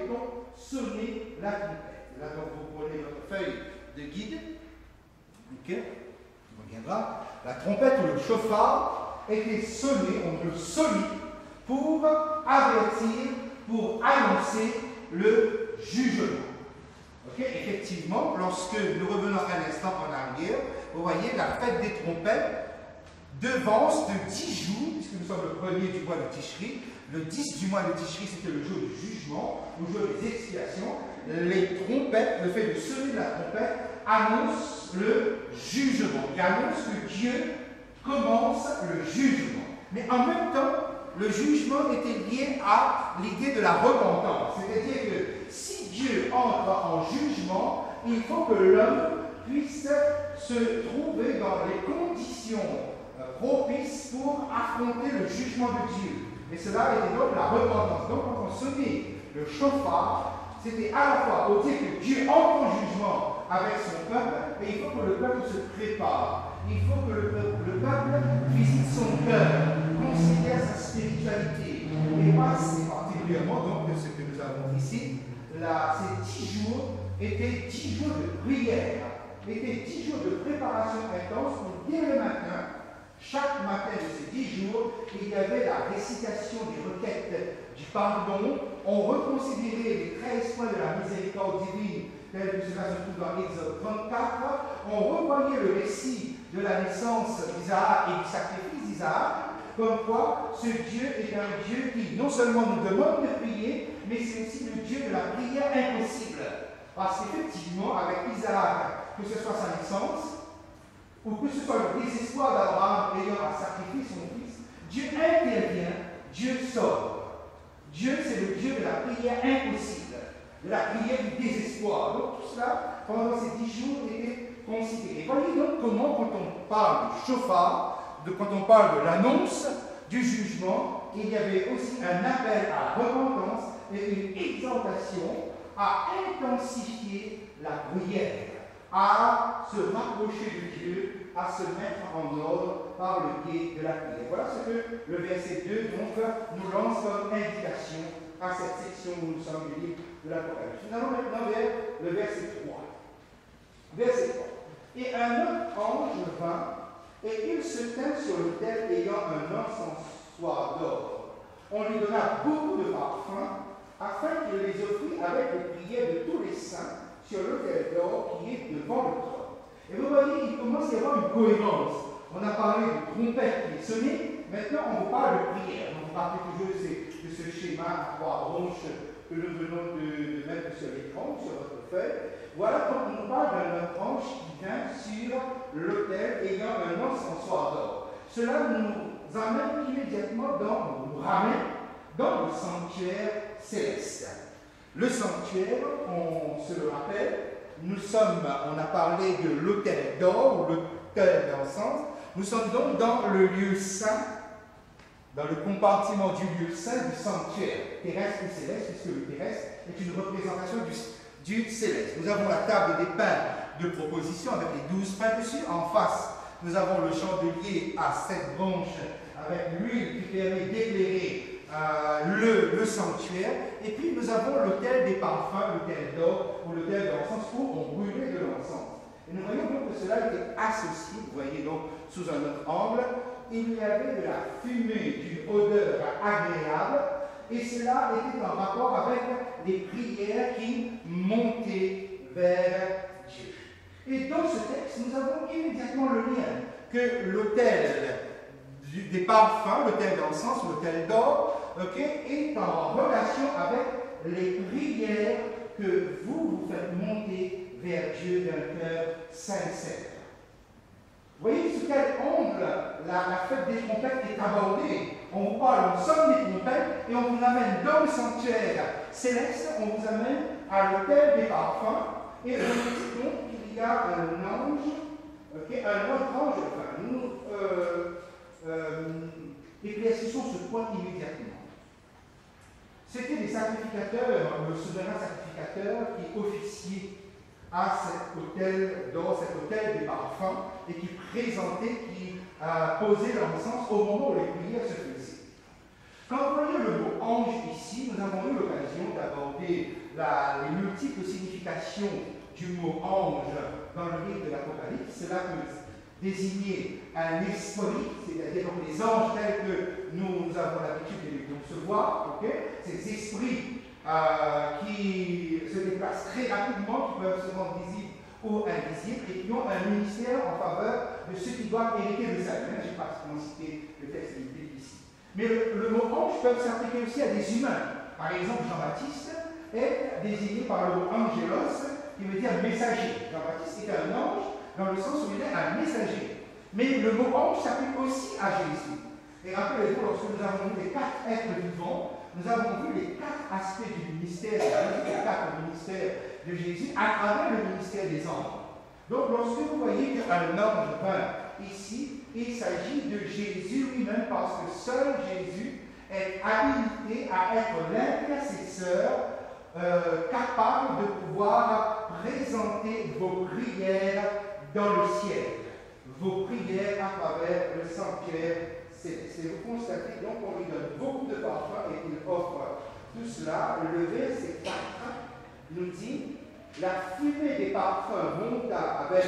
mettons, sonner la trompette. Là, donc, vous prenez votre feuille de guide, ok, on reviendra. La trompette ou le chauffard était sonné, on le sonne pour avertir, pour annoncer le jugement. Okay? Effectivement, lorsque nous revenons un instant en arrière, vous voyez la fête des trompettes devance de 10 jours, puisque nous sommes le premier du mois de Tishri. Le 10 du mois de Tishri, c'était le jour du jugement, le jour des expiations. Les trompettes, le fait de sonner la trompette, annonce le jugement. Il annonce que Dieu commence le jugement. Mais en même temps, le jugement était lié à l'idée de la repentance. C'est-à-dire que si Dieu entre en jugement, il faut que l'homme puisse se trouver dans les conditions propices pour affronter le jugement de Dieu. Et cela était donc la repentance. Donc quand on sonnait le chauffard, c'était à la fois pour dire que Dieu entre en jugement avec son peuple, et il faut que le peuple se prépare. Il faut que le peuple visite son cœur, considère sa spiritualité. Et moi, c'est particulièrement donc ce que nous avons ici. Ces 10 jours étaient 10 jours de prière, étaient 10 jours de préparation intense pour dès le matin. Chaque matin de ces 10 jours, il y avait la récitation des requêtes du pardon. On reconsidérait les 13 points de la miséricorde divine, tel que cela se trouve dans Exode 34. On revoyait le récit de la naissance d'Isaac et du sacrifice d'Isaac, comme quoi ce Dieu est un Dieu qui non seulement nous demande de prier, mais c'est aussi le Dieu de la prière impossible. Parce qu'effectivement, avec Isaac, que ce soit sa naissance, ou que ce soit le désespoir d'Abraham ayant à sacrifier son fils, Dieu intervient, Dieu sauve. Dieu, c'est le Dieu de la prière impossible, de la prière du désespoir. Donc tout cela, pendant ces 10 jours, était considéré. Voyez donc comment, quand on parle du chauffard, quand on parle de l'annonce du jugement, il y avait aussi un appel à la repentance et une exhortation à intensifier la prière, à se rapprocher de Dieu, à se mettre en ordre par le biais de la prière. Voilà ce que le verset 2 donc, nous lance comme indication à cette section où nous sommes du livre de l'Apocalypse. Nous allons maintenant vers le verset 3. Verset 3. Et un autre ange vint, et il se tint sur l'autel ayant un encensoir d'or. On lui donna beaucoup de parfums, afin qu'il les offrît avec les prières de tous les saints sur l'autel d'or qui est devant le trône. Et vous voyez, il commence à y avoir une cohérence. On a parlé de trompette qui est sonnée, maintenant on vous parle de prière. On vous parle toujours de ce schéma à 3 branches que nous venons de mettre sur l'écran, sur votre feuille. Voilà quand on nous parle d'un autre ange qui vient sur l'autel ayant un encensoir d'or. Cela nous amène immédiatement nous ramène dans le sanctuaire céleste. Le sanctuaire, on se le rappelle, on a parlé de l'autel d'or ou l'autel d'encens. Nous sommes donc dans le lieu saint, dans le compartiment du lieu saint du sanctuaire terrestre ou céleste, puisque le terrestre est une représentation du céleste. Nous avons la table des pains de proposition avec les 12 pains dessus. En face, nous avons le chandelier à 7 branches avec l'huile qui permet d'éclairer le sanctuaire, et puis nous avons l'autel des parfums, l'autel d'or ou l'autel d'encens où on brûlait de l'encens. Et nous voyons donc que cela était associé, vous voyez donc sous un autre angle, il y avait de la fumée d'une odeur agréable, et cela était en rapport avec les prières qui montaient vers Dieu. Et dans ce texte, nous avons immédiatement le lien que l'autel des parfums, l'autel d'encens, l'autel d'or, est en relation avec les prières que vous faites monter vers Dieu d'un cœur sincère. Vous voyez sous quel angle la fête des trompettes est abordée. On vous parle, on sonne des trompettes et on vous amène dans le sanctuaire céleste, on vous amène à l'autel des parfums, et on nous dit donc qu'il y a un ange, un autre ange, enfin, éclaircissons ce point immédiatement. C'était des sacrificateurs, le souverain sacrificateur qui officiait à cet autel d'or, cet autel des parfums, et qui présentait, qui posait l'encens au moment où les prières se faisaient. Quand vous voyez le mot ange ici, nous avons eu l'occasion d'aborder les multiples significations du mot ange dans le livre de l'Apocalypse. Cela peut désigner un esprit, c'est-à-dire donc les anges tels que nous avons l'habitude de les concevoir, ces esprits qui se déplacent très rapidement, qui peuvent se rendre visibles ou invisibles, et qui ont un ministère en faveur de ceux qui doivent hériter le salut. Je n'ai pas cité le texte ici. Mais le mot ange peut s'appliquer aussi à des humains. Par exemple, Jean-Baptiste est désigné par le mot angelos, qui veut dire messager. Jean-Baptiste est un ange dans le sens où il est un messager. Mais le mot ange s'applique aussi à Jésus. Et rappelez-vous, lorsque nous avons vu les 4 êtres vivants, nous avons vu les 4 aspects du ministère, les 4 ministères de Jésus à travers le ministère des anges. Donc, lorsque vous voyez qu'un ange vint ici, il s'agit de Jésus lui-même, parce que seul Jésus est habilité à être l'intercesseur capable de pouvoir présenter vos prières dans le ciel, vos prières à travers le sanctuaire céleste. Et vous constatez donc qu'on lui donne beaucoup de parfums et qu'il offre tout cela. Le verset 4 nous dit: la fumée des parfums monta avec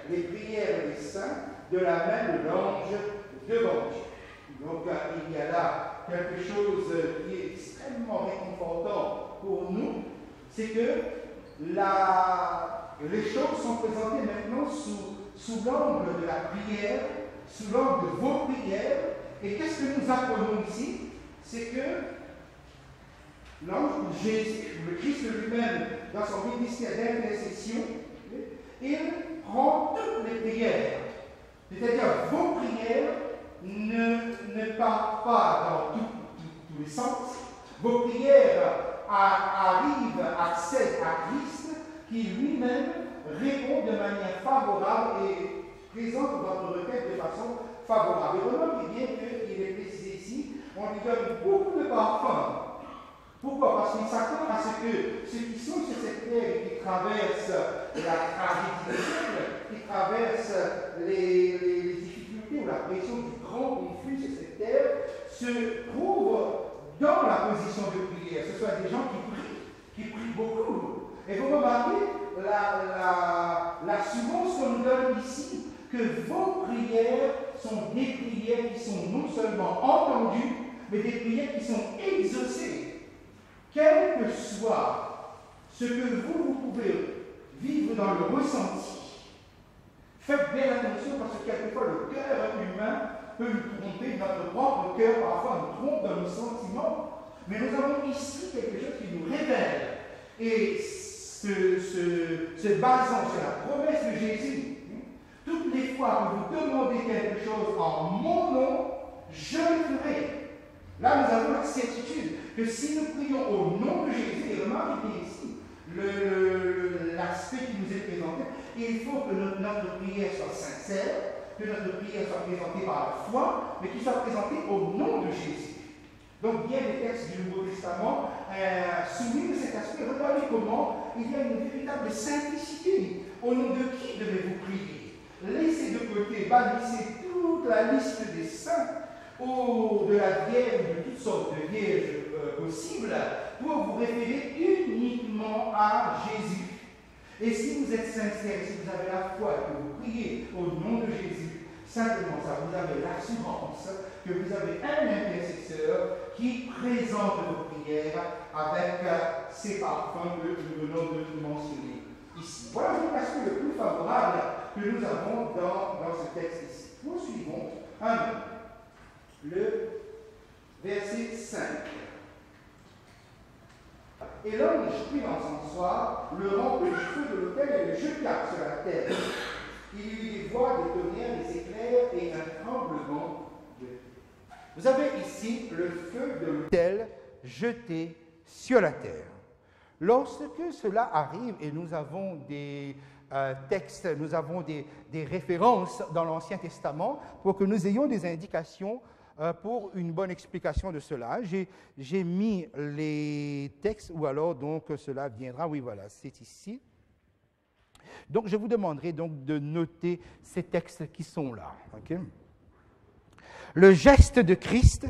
les prières des saints de la main de l'ange devant Dieu. Donc il y a là quelque chose qui est extrêmement réconfortant pour nous, c'est que les choses sont présentées maintenant sous l'angle de la prière, sous l'angle de vos prières. Et qu'est-ce que nous apprenons ici? C'est que l'ange, Jésus, le Christ lui-même, dans son ministère d'intercession, il prend toutes les prières. C'est-à-dire, vos prières ne partent pas dans tous les sens. Vos prières arrivent, accèdent à Christ, qui lui-même répond de manière favorable et présente votre requête de façon favorable. Et remarquez bien qu'il est précisé ici, on lui donne beaucoup de parfums. Pourquoi? Parce qu'il s'attend à ce que ceux qui sont sur cette terre et qui traversent la tragédie du siècle, qui traversent les difficultés ou la pression du grand conflit sur cette terre, se trouvent dans la position de prière. Ce sont des gens qui prient beaucoup. Et vous remarquez l'assurance qu'on nous donne ici, que vos prières sont des prières qui sont non seulement entendues, mais des prières qui sont exaucées. Quel que soit ce que vous pouvez vivre dans le ressenti, faites bien attention parce que quelquefois le cœur humain peut nous tromper, notre propre cœur parfois nous trompe dans nos sentiments, mais nous avons ici quelque chose qui nous révèle. Et se basant sur la promesse de Jésus, toutes les fois que vous demandez quelque chose en mon nom, je le ferai. Là, nous avons la certitude que si nous prions au nom de Jésus, et remarquez bien ici l'aspect qui nous est présenté, il faut que notre prière soit sincère, que notre prière soit présentée par la foi, mais qu'il soit présentée au nom de Jésus. Donc, bien les textes du Nouveau Testament soulignent cet aspect. Regardez comment il y a une véritable simplicité. Au nom de qui devez-vous prier? Laissez de côté, bannissez toute la liste des saints ou de la Vierge, de toutes sortes de vierges possibles, pour vous référer uniquement à Jésus. Et si vous êtes sincère, si vous avez la foi et que vous priez au nom de Jésus, simplement ça, vous avez l'assurance que vous avez un intercesseur qui présente vos prières avec ces parfums que nous venons de mentionner ici. Voilà l'aspect le plus favorable que nous avons dans ce texte ici. Poursuivons le verset 5. Et l'ange prit l'encensoir, le remplit du feu de l'autel et le jeta sur la terre. Il y eut des voix, des tonnerres, des éclairs et un tremblement de terre. Vous avez ici le feu de l'autel jeté sur la terre. Lorsque cela arrive, et nous avons des textes, nous avons des références dans l'Ancien Testament pour que nous ayons des indications pour une bonne explication de cela. J'ai mis les textes, ou alors donc cela viendra, oui voilà, c'est ici. Donc je vous demanderai donc de noter ces textes qui sont là. Okay? Le geste de Christ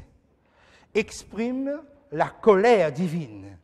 exprime la colère divine.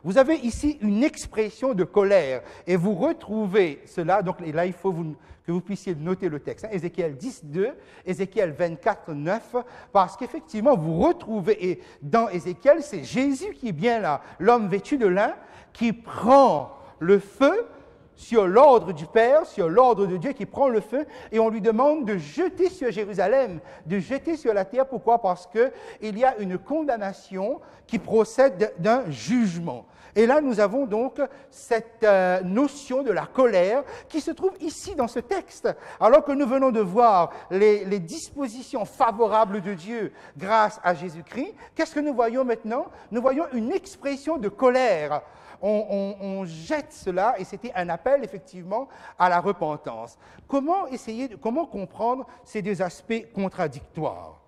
vous avez ici une expression de colère. Et vous retrouvez cela, donc et là, il faut que vous puissiez noter le texte. Ézéchiel 10, 2, Ézéchiel 24, 9, parce qu'effectivement, vous retrouvez, et dans Ézéchiel, c'est Jésus qui est bien là, l'homme vêtu de lin, qui prend le feu sur l'ordre du Père, sur l'ordre de Dieu, qui prend le feu, et on lui demande de jeter sur Jérusalem, de jeter sur la terre. Pourquoi? Parce qu'il y a une condamnation qui procède d'un jugement. Et là, nous avons donc cette notion de la colère qui se trouve ici dans ce texte. Alors que nous venons de voir les dispositions favorables de Dieu grâce à Jésus-Christ, qu'est-ce que nous voyons maintenant? Nous voyons une expression de colère. On jette cela, et c'était un appel, effectivement, à la repentance. Comment comprendre ces deux aspects contradictoires?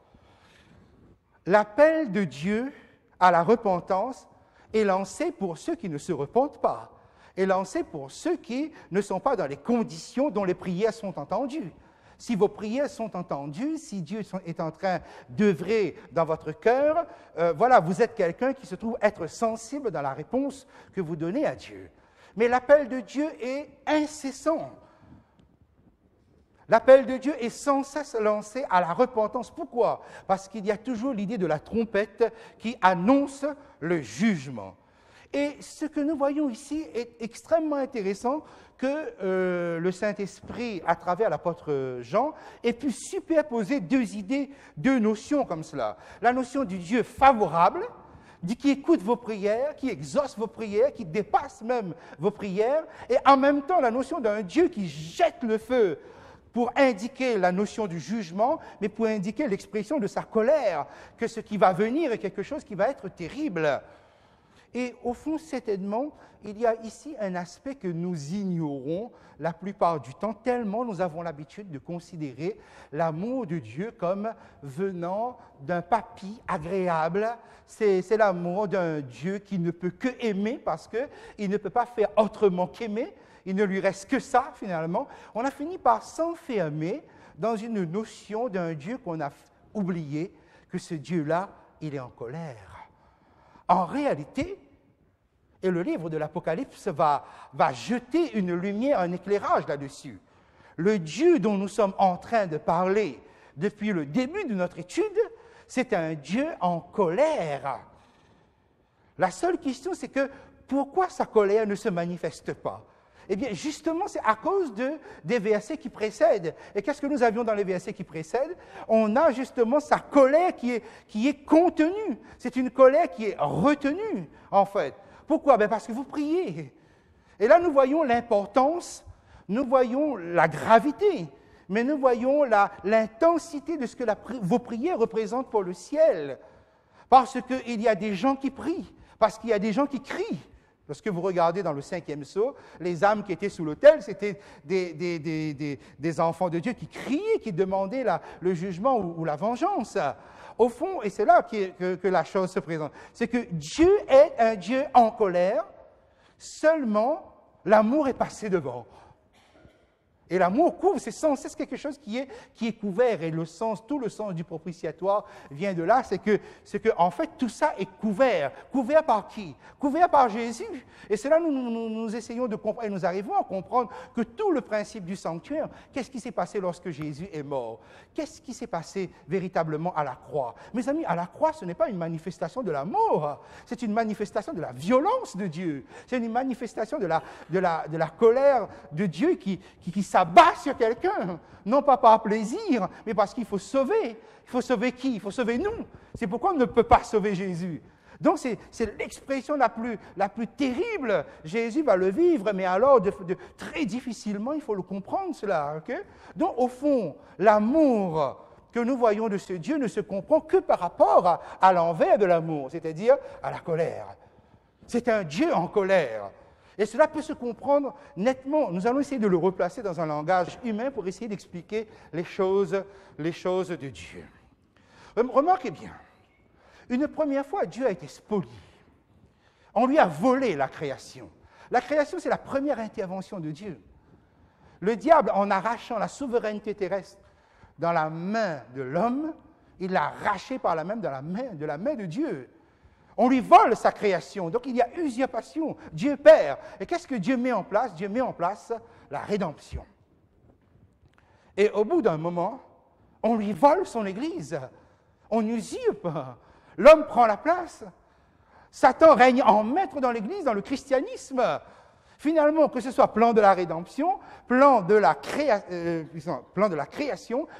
L'appel de Dieu à la repentance est lancé pour ceux qui ne se repentent pas, est lancé pour ceux qui ne sont pas dans les conditions dont les prières sont entendues. Si vos prières sont entendues, si Dieu est en train d'œuvrer dans votre cœur, voilà, vous êtes quelqu'un qui se trouve être sensible dans la réponse que vous donnez à Dieu. Mais l'appel de Dieu est incessant. L'appel de Dieu est sans cesse lancé à la repentance. Pourquoi? Parce qu'il y a toujours l'idée de la trompette qui annonce le jugement. Et ce que nous voyons ici est extrêmement intéressant, que le Saint-Esprit, à travers l'apôtre Jean, ait pu superposer deux idées, deux notions comme cela. La notion du Dieu favorable, qui écoute vos prières, qui exauce vos prières, qui dépasse même vos prières, et en même temps la notion d'un Dieu qui jette le feu pour indiquer la notion du jugement, mais pour indiquer l'expression de sa colère, que ce qui va venir est quelque chose qui va être terrible. Et au fond, certainement, il y a ici un aspect que nous ignorons la plupart du temps, tellement nous avons l'habitude de considérer l'amour de Dieu comme venant d'un papy agréable. C'est l'amour d'un Dieu qui ne peut que aimer parce qu'il ne peut pas faire autrement qu'aimer. Il ne lui reste que ça, finalement. On a fini par s'enfermer dans une notion d'un Dieu qu'on a oublié, que ce Dieu-là, il est en colère. En réalité, et le livre de l'Apocalypse va jeter une lumière, un éclairage là-dessus. Le Dieu dont nous sommes en train de parler depuis le début de notre étude, c'est un Dieu en colère. La seule question, c'est que pourquoi sa colère ne se manifeste pas? Eh bien, justement, c'est à cause des versets qui précèdent. Et qu'est-ce que nous avions dans les versets qui précèdent? On a justement sa colère qui est contenue. C'est une colère qui est retenue, en fait. Pourquoi? Parce que vous priez. Et là, nous voyons l'importance, nous voyons la gravité, mais nous voyons l'intensité de ce que vos prières représentent pour le ciel. Parce qu'il y a des gens qui prient, parce qu'il y a des gens qui crient. Lorsque vous regardez dans le 5e sceau, les âmes qui étaient sous l'autel, c'était des enfants de Dieu qui criaient, qui demandaient le jugement ou la vengeance. Au fond, et c'est là que la chose se présente, c'est que Dieu est un Dieu en colère, seulement l'amour est passé devant. Et l'amour couvre, c'est sans cesse quelque chose qui est couvert. Et tout le sens du propitiatoire vient de là, c'est que en fait, tout ça est couvert. Couvert par qui? Couvert par Jésus. Et c'est là que nous essayons de comprendre, et nous arrivons à comprendre que tout le principe du sanctuaire, qu'est-ce qui s'est passé lorsque Jésus est mort? Qu'est-ce qui s'est passé véritablement à la croix? Mes amis, à la croix, ce n'est pas une manifestation de l'amour, c'est une manifestation de la violence de Dieu. C'est une manifestation de la colère de Dieu qui s'abat sur quelqu'un, non pas par plaisir, mais parce qu'il faut sauver. Il faut sauver qui? Il faut sauver nous. C'est pourquoi on ne peut pas sauver Jésus. Donc, c'est l'expression la plus terrible. Jésus va le vivre, mais alors, très difficilement, il faut le comprendre, cela. Okay? Donc, au fond, l'amour que nous voyons de ce Dieu ne se comprend que par rapport à l'envers de l'amour, c'est-à-dire à la colère. C'est un Dieu en colère. Et cela peut se comprendre nettement. Nous allons essayer de le replacer dans un langage humain pour essayer d'expliquer les choses de Dieu. Remarquez bien, une première fois, Dieu a été spolié. On lui a volé la création. La création, c'est la première intervention de Dieu. Le diable, en arrachant la souveraineté terrestre dans la main de l'homme, il l'a arraché par la même de la main de Dieu. On lui vole sa création. Donc il y a usurpation. Dieu perd. Et qu'est-ce que Dieu met en place? Dieu met en place la rédemption. Et au bout d'un moment, on lui vole son Église. On usurpe. L'homme prend la place. Satan règne en maître dans l'Église, dans le christianisme. Finalement, que ce soit plan de la rédemption, plan de la création,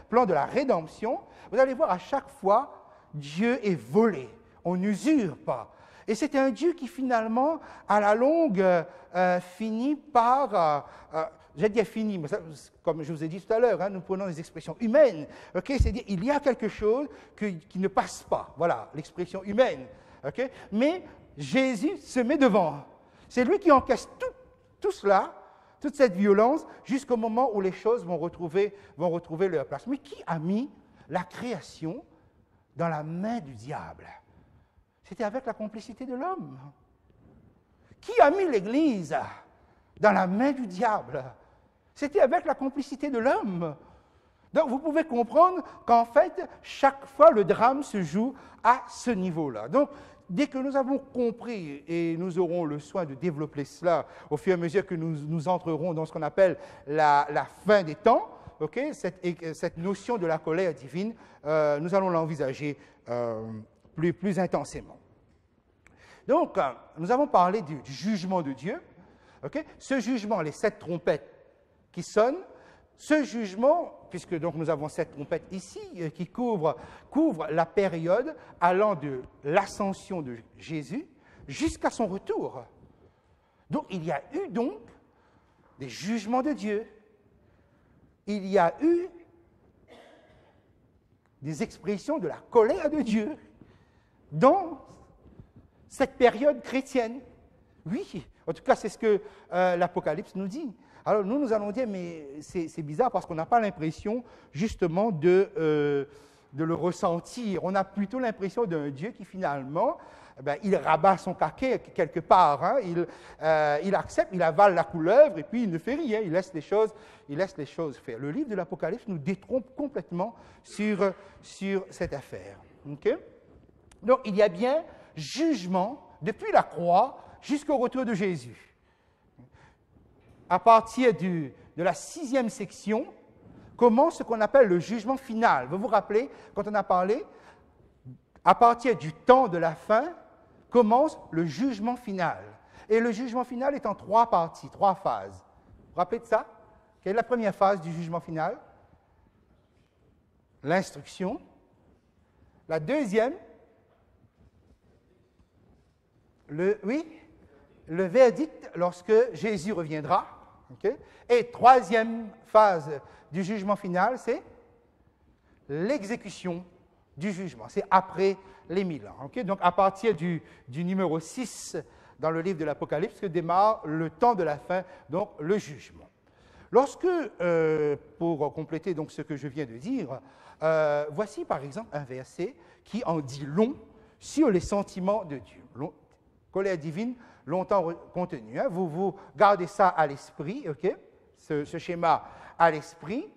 plan de la rédemption, vous allez voir à chaque fois, Dieu est volé. On usurpe. Et c'est un Dieu qui finalement, à la longue, finit par... j'ai dit fini, mais ça, comme je vous ai dit tout à l'heure, hein, nous prenons des expressions humaines. Okay? C'est-à-dire il y a quelque chose qui ne passe pas. Voilà, l'expression humaine. Okay? Mais Jésus se met devant. C'est lui qui encaisse tout cela, toute cette violence, jusqu'au moment où les choses vont retrouver leur place. Mais qui a mis la création dans la main du diable? C'était avec la complicité de l'homme. Qui a mis l'Église dans la main du diable? C'était avec la complicité de l'homme. Donc vous pouvez comprendre qu'en fait, chaque fois, le drame se joue à ce niveau-là. Donc, dès que nous avons compris, et nous aurons le soin de développer cela au fur et à mesure que nous entrerons dans ce qu'on appelle la fin des temps, okay, cette notion de la colère divine, nous allons l'envisager plus intensément. Donc, nous avons parlé du jugement de Dieu. Okay? Ce jugement, les 7 trompettes qui sonnent, ce jugement, puisque donc nous avons 7 trompettes ici, qui couvrent la période allant de l'ascension de Jésus jusqu'à son retour. Donc, il y a eu donc des jugements de Dieu. Il y a eu des expressions de la colère de Dieu dans cette période chrétienne. Oui, en tout cas, c'est ce que l'Apocalypse nous dit. Alors nous allons dire, mais c'est bizarre parce qu'on n'a pas l'impression justement de le ressentir. On a plutôt l'impression d'un Dieu qui finalement, il rabat son caquet quelque part. Hein. Il accepte, il avale la couleuvre et puis il ne fait rien. Il laisse les choses faire. Le livre de l'Apocalypse nous détrompe complètement sur cette affaire. Okay? Donc il y a bien jugement depuis la croix jusqu'au retour de Jésus. À partir de la 6e section, commence ce qu'on appelle le jugement final. Vous vous rappelez, quand on a parlé, à partir du temps de la fin, commence le jugement final. Et le jugement final est en 3 parties, 3 phases. Vous vous rappelez de ça? Quelle est la première phase du jugement final? L'instruction. La deuxième, le verdict lorsque Jésus reviendra. Okay? Et 3e phase du jugement final, c'est l'exécution du jugement. C'est après les 1000 ans. Okay? Donc, à partir du numéro 6 dans le livre de l'Apocalypse, que démarre le temps de la fin, donc le jugement. Lorsque, pour compléter donc ce que je viens de dire, voici par exemple un verset qui en dit long sur les sentiments de Dieu. Colère divine, longtemps contenu. Hein. Vous gardez ça à l'esprit, okay? ce schéma à l'esprit.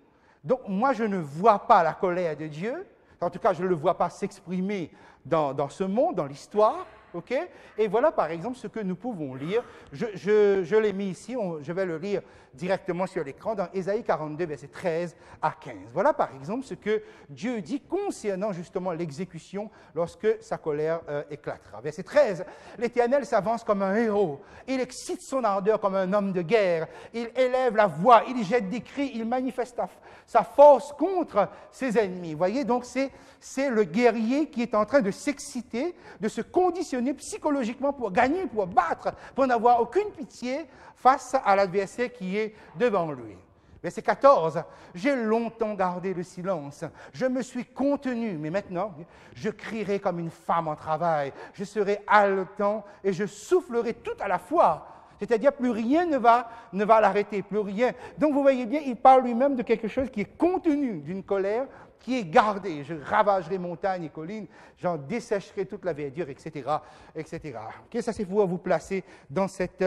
Donc, moi, je ne vois pas la colère de Dieu. En tout cas, je ne le vois pas s'exprimer dans ce monde, dans l'histoire. Okay? Et voilà, par exemple, ce que nous pouvons lire. Je l'ai mis ici, je vais le lire directement sur l'écran, dans Ésaïe 42, versets 13 à 15. Voilà, par exemple, ce que Dieu dit concernant justement l'exécution lorsque sa colère éclatera. Verset 13, « L'Éternel s'avance comme un héros. Il excite son ardeur comme un homme de guerre. Il élève la voix, il jette des cris, il manifeste sa force contre ses ennemis. » Vous voyez, donc c'est le guerrier qui est en train de s'exciter, de se conditionner psychologiquement pour gagner, pour battre, pour n'avoir aucune pitié face à l'adversaire qui est devant lui. Verset 14, « J'ai longtemps gardé le silence, je me suis contenu, mais maintenant, je crierai comme une femme en travail, je serai haletant et je soufflerai tout à la fois. » C'est-à-dire, plus rien ne va l'arrêter, plus rien. Donc, vous voyez bien, il parle lui-même de quelque chose qui est contenu, d'une colère qui est gardée. Je ravagerai montagnes et collines, j'en dessécherai toute la verdure, etc., etc. Okay, ça, c'est pour vous placer dans cette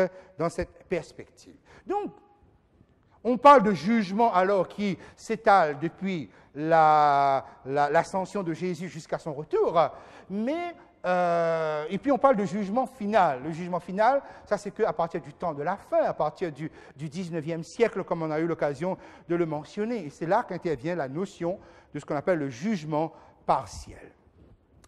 perspective. Donc, on parle de jugement alors qui s'étale depuis l'ascension de Jésus jusqu'à son retour, mais et puis on parle de jugement final. Le jugement final, ça c'est qu'à partir du temps de la fin, à partir du 19e siècle, comme on a eu l'occasion de le mentionner. Et c'est là qu'intervient la notion de ce qu'on appelle le jugement partiel.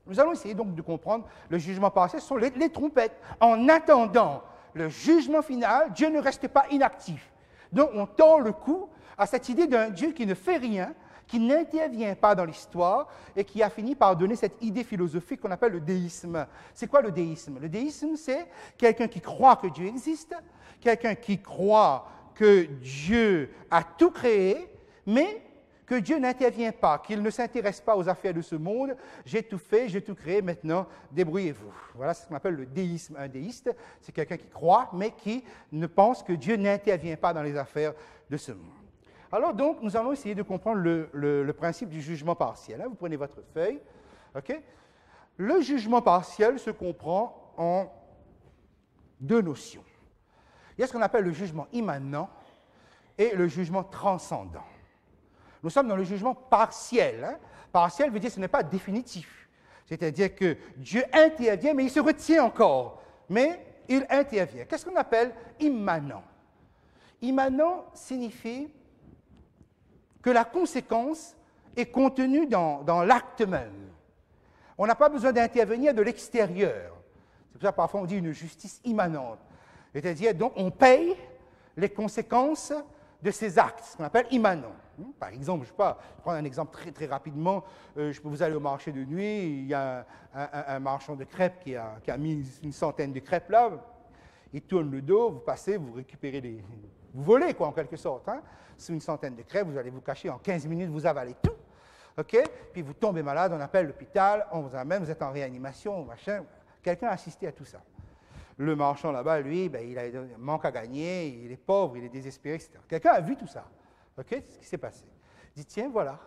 Nous allons essayer donc de comprendre le jugement partiel, ce sont les trompettes. En attendant le jugement final, Dieu ne reste pas inactif. Donc on tord le cou à cette idée d'un Dieu qui ne fait rien, qui n'intervient pas dans l'histoire et qui a fini par donner cette idée philosophique qu'on appelle le déisme. C'est quoi le déisme? Le déisme, c'est quelqu'un qui croit que Dieu existe, quelqu'un qui croit que Dieu a tout créé, mais que Dieu n'intervient pas, qu'il ne s'intéresse pas aux affaires de ce monde. J'ai tout fait, j'ai tout créé, maintenant, débrouillez-vous. Voilà ce qu'on appelle le déisme. Un déiste, c'est quelqu'un qui croit, mais qui ne pense que Dieu n'intervient pas dans les affaires de ce monde. Alors donc, nous allons essayer de comprendre le principe du jugement partiel. Vous prenez votre feuille. Okay? Le jugement partiel se comprend en deux notions. Il y a ce qu'on appelle le jugement immanent et le jugement transcendant. Nous sommes dans le jugement partiel. Partiel veut dire que ce n'est pas définitif. C'est-à-dire que Dieu intervient, mais il se retient encore. Mais il intervient. Qu'est-ce qu'on appelle immanent? Immanent signifie que la conséquence est contenue dans l'acte même. On n'a pas besoin d'intervenir de l'extérieur. C'est pour ça que parfois on dit une justice immanente. C'est-à-dire, donc, on paye les conséquences de ces actes, ce qu'on appelle immanent. Par exemple, je ne sais pas, je prends un exemple très, très rapidement. Vous allez au marché de nuit, il y a un marchand de crêpes qui a mis une centaine de crêpes là. Il tourne le dos, vous passez, vous récupérez vous volez, quoi, en quelque sorte. Sur une centaine de crêpes, vous allez vous cacher, en 15 minutes, vous avalez tout. OK? Puis vous tombez malade, on appelle l'hôpital, on vous amène, vous êtes en réanimation, machin. Quelqu'un a assisté à tout ça. Le marchand là-bas, lui, il a un manque à gagner, il est pauvre, il est désespéré, etc. Quelqu'un a vu tout ça. OK? C'est ce qui s'est passé. Il dit, tiens, voilà.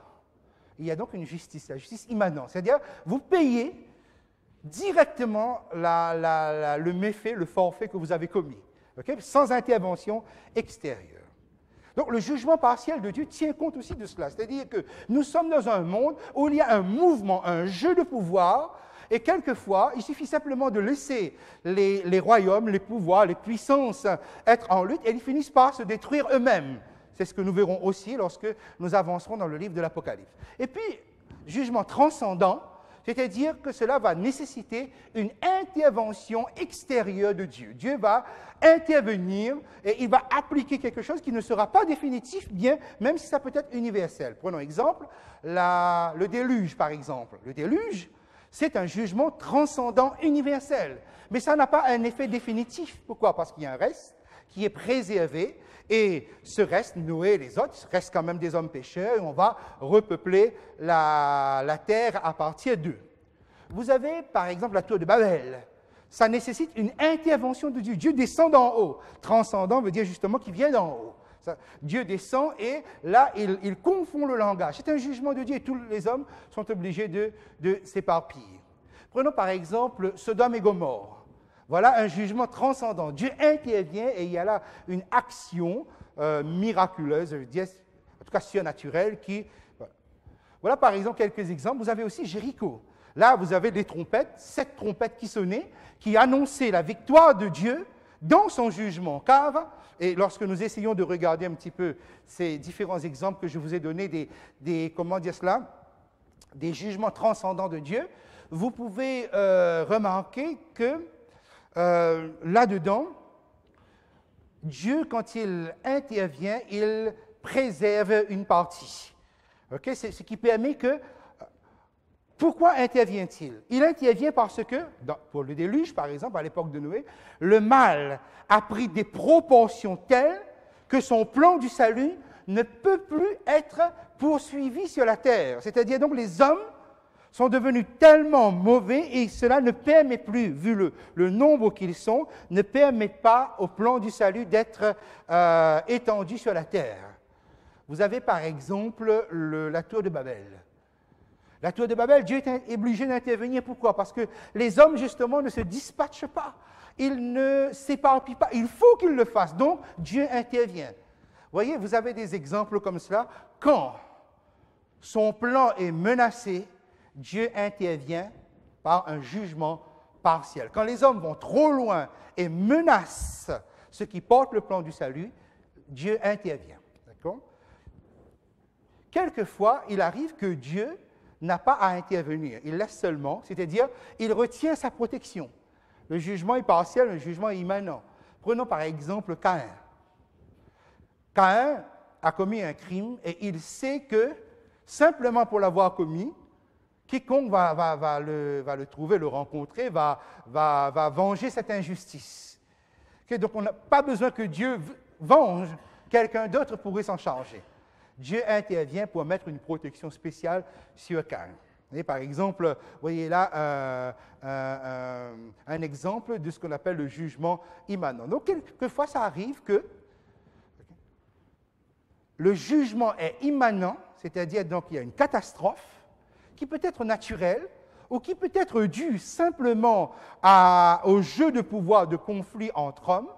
Il y a donc une justice, la justice immanente. C'est-à-dire, vous payez directement le méfait, le forfait que vous avez commis. Okay? Sans intervention extérieure. Donc, le jugement partiel de Dieu tient compte aussi de cela. C'est-à-dire que nous sommes dans un monde où il y a un mouvement, un jeu de pouvoir. Et quelquefois, il suffit simplement de laisser les royaumes, les pouvoirs, les puissances être en lutte et ils finissent par se détruire eux-mêmes. C'est ce que nous verrons aussi lorsque nous avancerons dans le livre de l'Apocalypse. Et puis, jugement transcendant, c'est-à-dire que cela va nécessiter une intervention extérieure de Dieu. Dieu va intervenir et il va appliquer quelque chose qui ne sera pas définitif, bien, même si ça peut être universel. Prenons exemple, le déluge, par exemple. Le déluge, c'est un jugement transcendant universel. Mais ça n'a pas un effet définitif. Pourquoi? Parce qu'il y a un reste qui est préservé, et ce reste, Noé et les autres, restent quand même des hommes pécheurs, et on va repeupler la terre à partir d'eux. Vous avez, par exemple, la tour de Babel. Ça nécessite une intervention de Dieu. Dieu descend d'en haut. Transcendant veut dire justement qu'il vient d'en haut. Dieu descend et là, il confond le langage. C'est un jugement de Dieu et tous les hommes sont obligés de s'éparpiller. Prenons par exemple Sodome et Gomorrhe. Voilà un jugement transcendant. Dieu intervient et il y a là une action miraculeuse, je veux dire, en tout cas surnaturelle. Voilà par exemple quelques exemples. Vous avez aussi Jéricho. Là, vous avez des trompettes, 7 trompettes qui sonnaient, qui annonçaient la victoire de Dieu dans son jugement. Car, et lorsque nous essayons de regarder un petit peu ces différents exemples que je vous ai donnés, comment dire cela, des jugements transcendants de Dieu, vous pouvez remarquer que là-dedans, Dieu, quand il intervient, il préserve une partie. Okay? C'est ce qui permet que... Pourquoi intervient-il? Il intervient parce que, pour le déluge, par exemple, à l'époque de Noé, le mal a pris des proportions telles que son plan du salut ne peut plus être poursuivi sur la terre. C'est-à-dire, donc, les hommes sont devenus tellement mauvais et cela ne permet plus, vu le nombre qu'ils sont, ne permet pas au plan du salut d'être étendu sur la terre. Vous avez, par exemple, la tour de Babel. La tour de Babel, Dieu est obligé d'intervenir. Pourquoi? Parce que les hommes, justement, ne se dispatchent pas. Ils ne s'éparpillent pas. Il faut qu'ils le fassent. Donc, Dieu intervient. Vous voyez, vous avez des exemples comme cela. Quand son plan est menacé, Dieu intervient par un jugement partiel. Quand les hommes vont trop loin et menacent ceux qui portent le plan du salut, Dieu intervient. D'accord? Quelquefois, il arrive que Dieu n'a pas à intervenir. Il laisse seulement, c'est-à-dire, il retient sa protection. Le jugement est partiel, le jugement est immanent. Prenons par exemple Caïn. Caïn a commis un crime et il sait que, simplement pour l'avoir commis, quiconque va le trouver, le rencontrer, va venger cette injustice. Okay? Donc, on n'a pas besoin que Dieu venge, quelqu'un d'autre pourrait s'en charger. Dieu intervient pour mettre une protection spéciale sur Caïn. Et par exemple, vous voyez là un exemple de ce qu'on appelle le jugement immanent. Donc, quelquefois, ça arrive que le jugement est immanent, c'est-à-dire donc il y a une catastrophe qui peut être naturelle ou qui peut être due simplement au jeu de pouvoir, de conflit entre hommes,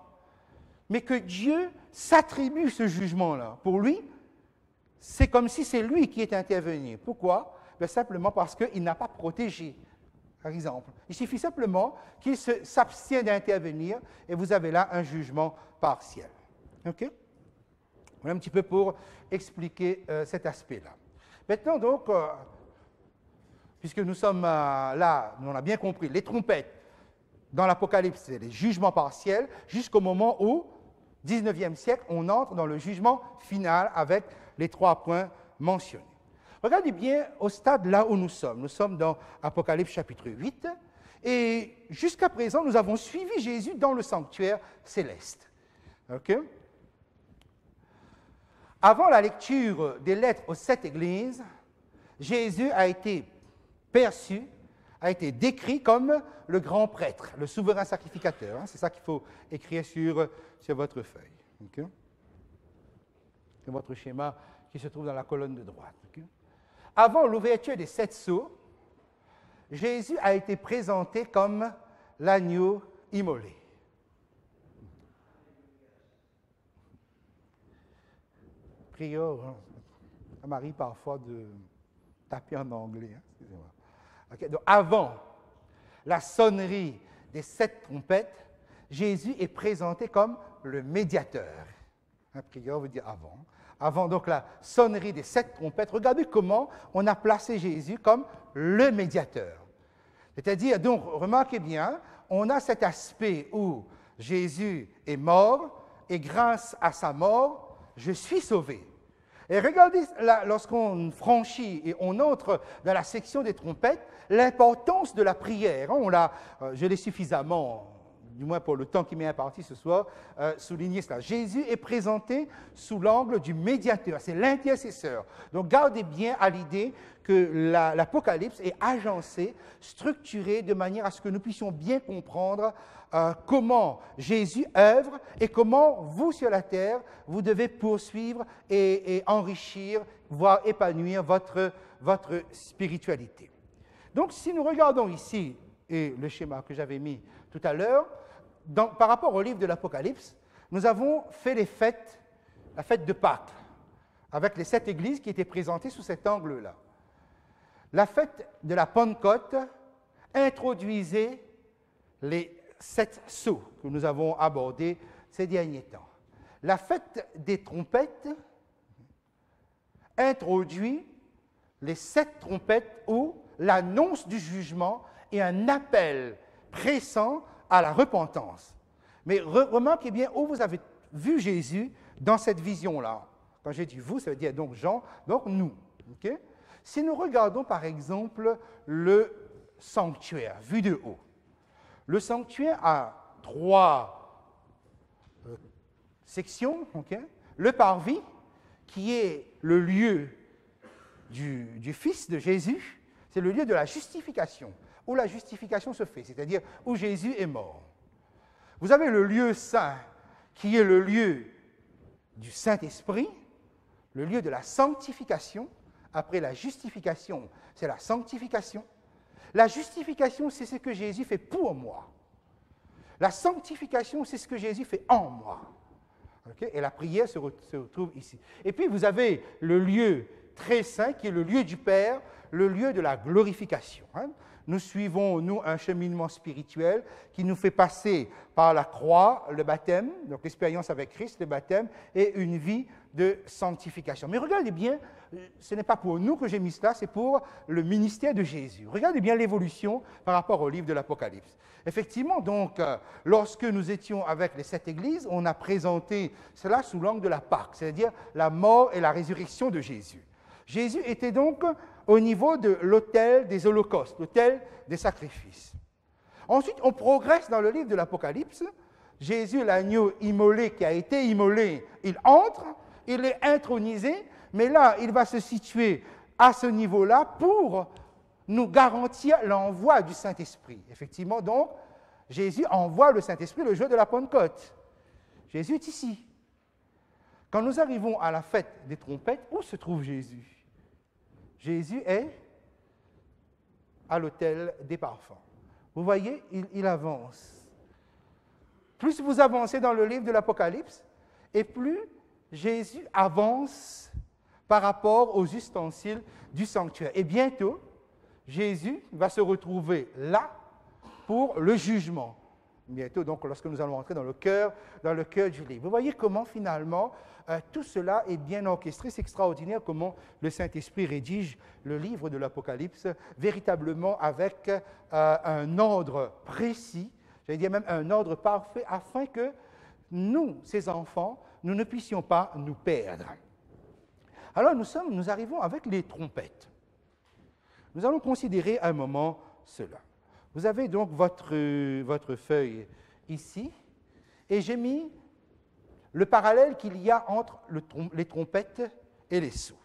mais que Dieu s'attribue ce jugement-là. Pour lui, c'est comme si c'est lui qui est intervenu. Pourquoi? Bien, simplement parce qu'il n'a pas protégé, par exemple. Il suffit simplement qu'il s'abstienne d'intervenir et vous avez là un jugement partiel. OK? Voilà un petit peu pour expliquer cet aspect-là. Maintenant, donc, puisque nous sommes là, on a bien compris, les trompettes dans l'Apocalypse, c'est les jugements partiels, jusqu'au moment où, 19e siècle, on entre dans le jugement final avec les 3 points mentionnés. Regardez bien au stade là où nous sommes. Nous sommes dans Apocalypse chapitre 8, et jusqu'à présent, nous avons suivi Jésus dans le sanctuaire céleste. OK? Avant la lecture des lettres aux 7 églises, Jésus a été perçu, a été décrit comme le grand prêtre, le souverain sacrificateur. C'est ça qu'il faut écrire sur votre feuille. Okay? C'est votre schéma qui se trouve dans la colonne de droite. Okay? Avant l'ouverture des 7 sceaux, Jésus a été présenté comme l'agneau immolé. Prieur, ça m'arrive parfois de taper en anglais. Hein, excusez-moi. Okay, donc avant la sonnerie des 7 trompettes, Jésus est présenté comme le médiateur. Un prieur veut dire avant. Avant donc la sonnerie des 7 trompettes, regardez comment on a placé Jésus comme le médiateur. C'est-à-dire, donc, remarquez bien, on a cet aspect où Jésus est mort et grâce à sa mort, je suis sauvé. Et regardez, là, lorsqu'on franchit et on entre dans la section des trompettes, l'importance de la prière. Je l'ai suffisamment, du moins pour le temps qui m'est imparti ce soir, souligné cela. Jésus est présenté sous l'angle du médiateur, c'est l'intercesseur. Donc gardez bien à l'idée que l'Apocalypse est agencé, structuré de manière à ce que nous puissions bien comprendre comment Jésus œuvre et comment vous sur la terre, vous devez poursuivre et enrichir, voire épanouir votre spiritualité. Donc si nous regardons ici, et le schéma que j'avais mis tout à l'heure, par rapport au livre de l'Apocalypse, nous avons fait la fête de Pâques, avec les 7 églises qui étaient présentées sous cet angle-là. La fête de la Pentecôte introduisait les 7 sceaux que nous avons abordés ces derniers temps. La fête des trompettes introduit les 7 trompettes où l'annonce du jugement et un appel pressant à la repentance. Mais remarquez bien où vous avez vu Jésus dans cette vision-là. Quand j'ai dit vous, ça veut dire donc Jean, donc nous. Okay? Si nous regardons par exemple le sanctuaire, vu de haut, le sanctuaire a 3 sections. Okay? Le parvis, qui est le lieu du Fils de Jésus, c'est le lieu de la justification, où la justification se fait, c'est-à-dire où Jésus est mort. Vous avez le lieu saint, qui est le lieu du Saint-Esprit, le lieu de la sanctification. Après la justification, c'est la sanctification. La justification, c'est ce que Jésus fait pour moi. La sanctification, c'est ce que Jésus fait en moi. Okay? Et la prière se retrouve ici. Et puis, vous avez le lieu très saint, qui est le lieu du Père, le lieu de la glorification. Nous suivons, nous, un cheminement spirituel qui nous fait passer par la croix, le baptême, donc l'expérience avec Christ, le baptême, et une vie de sanctification. Mais regardez bien, ce n'est pas pour nous que j'ai mis cela, c'est pour le ministère de Jésus. Regardez bien l'évolution par rapport au livre de l'Apocalypse. Effectivement, donc, lorsque nous étions avec les 7 églises, on a présenté cela sous l'angle de la Pâque, c'est-à-dire la mort et la résurrection de Jésus. Jésus était donc au niveau de l'autel des holocaustes, l'autel des sacrifices. Ensuite, on progresse dans le livre de l'Apocalypse. Jésus, l'agneau immolé qui a été immolé, il entre, il est intronisé, mais là, il va se situer à ce niveau-là pour nous garantir l'envoi du Saint-Esprit. Effectivement, donc, Jésus envoie le Saint-Esprit le jour de la Pentecôte. Jésus est ici. Quand nous arrivons à la fête des trompettes, où se trouve Jésus? Jésus est à l'autel des parfums. Vous voyez, il avance. Plus vous avancez dans le livre de l'Apocalypse, et plus Jésus avance par rapport aux ustensiles du sanctuaire. Et bientôt, Jésus va se retrouver là pour le jugement. Bientôt, donc, lorsque nous allons entrer dans le cœur du livre. Vous voyez comment, finalement, tout cela est bien orchestré. C'est extraordinaire comment le Saint-Esprit rédige le livre de l'Apocalypse, véritablement avec un ordre précis, j'allais dire même un ordre parfait, afin que nous, ses enfants, nous ne puissions pas nous perdre. Alors, nous arrivons avec les trompettes. Nous allons considérer un moment cela. Vous avez donc votre feuille ici, et j'ai mis le parallèle qu'il y a entre les trompettes et les sceaux.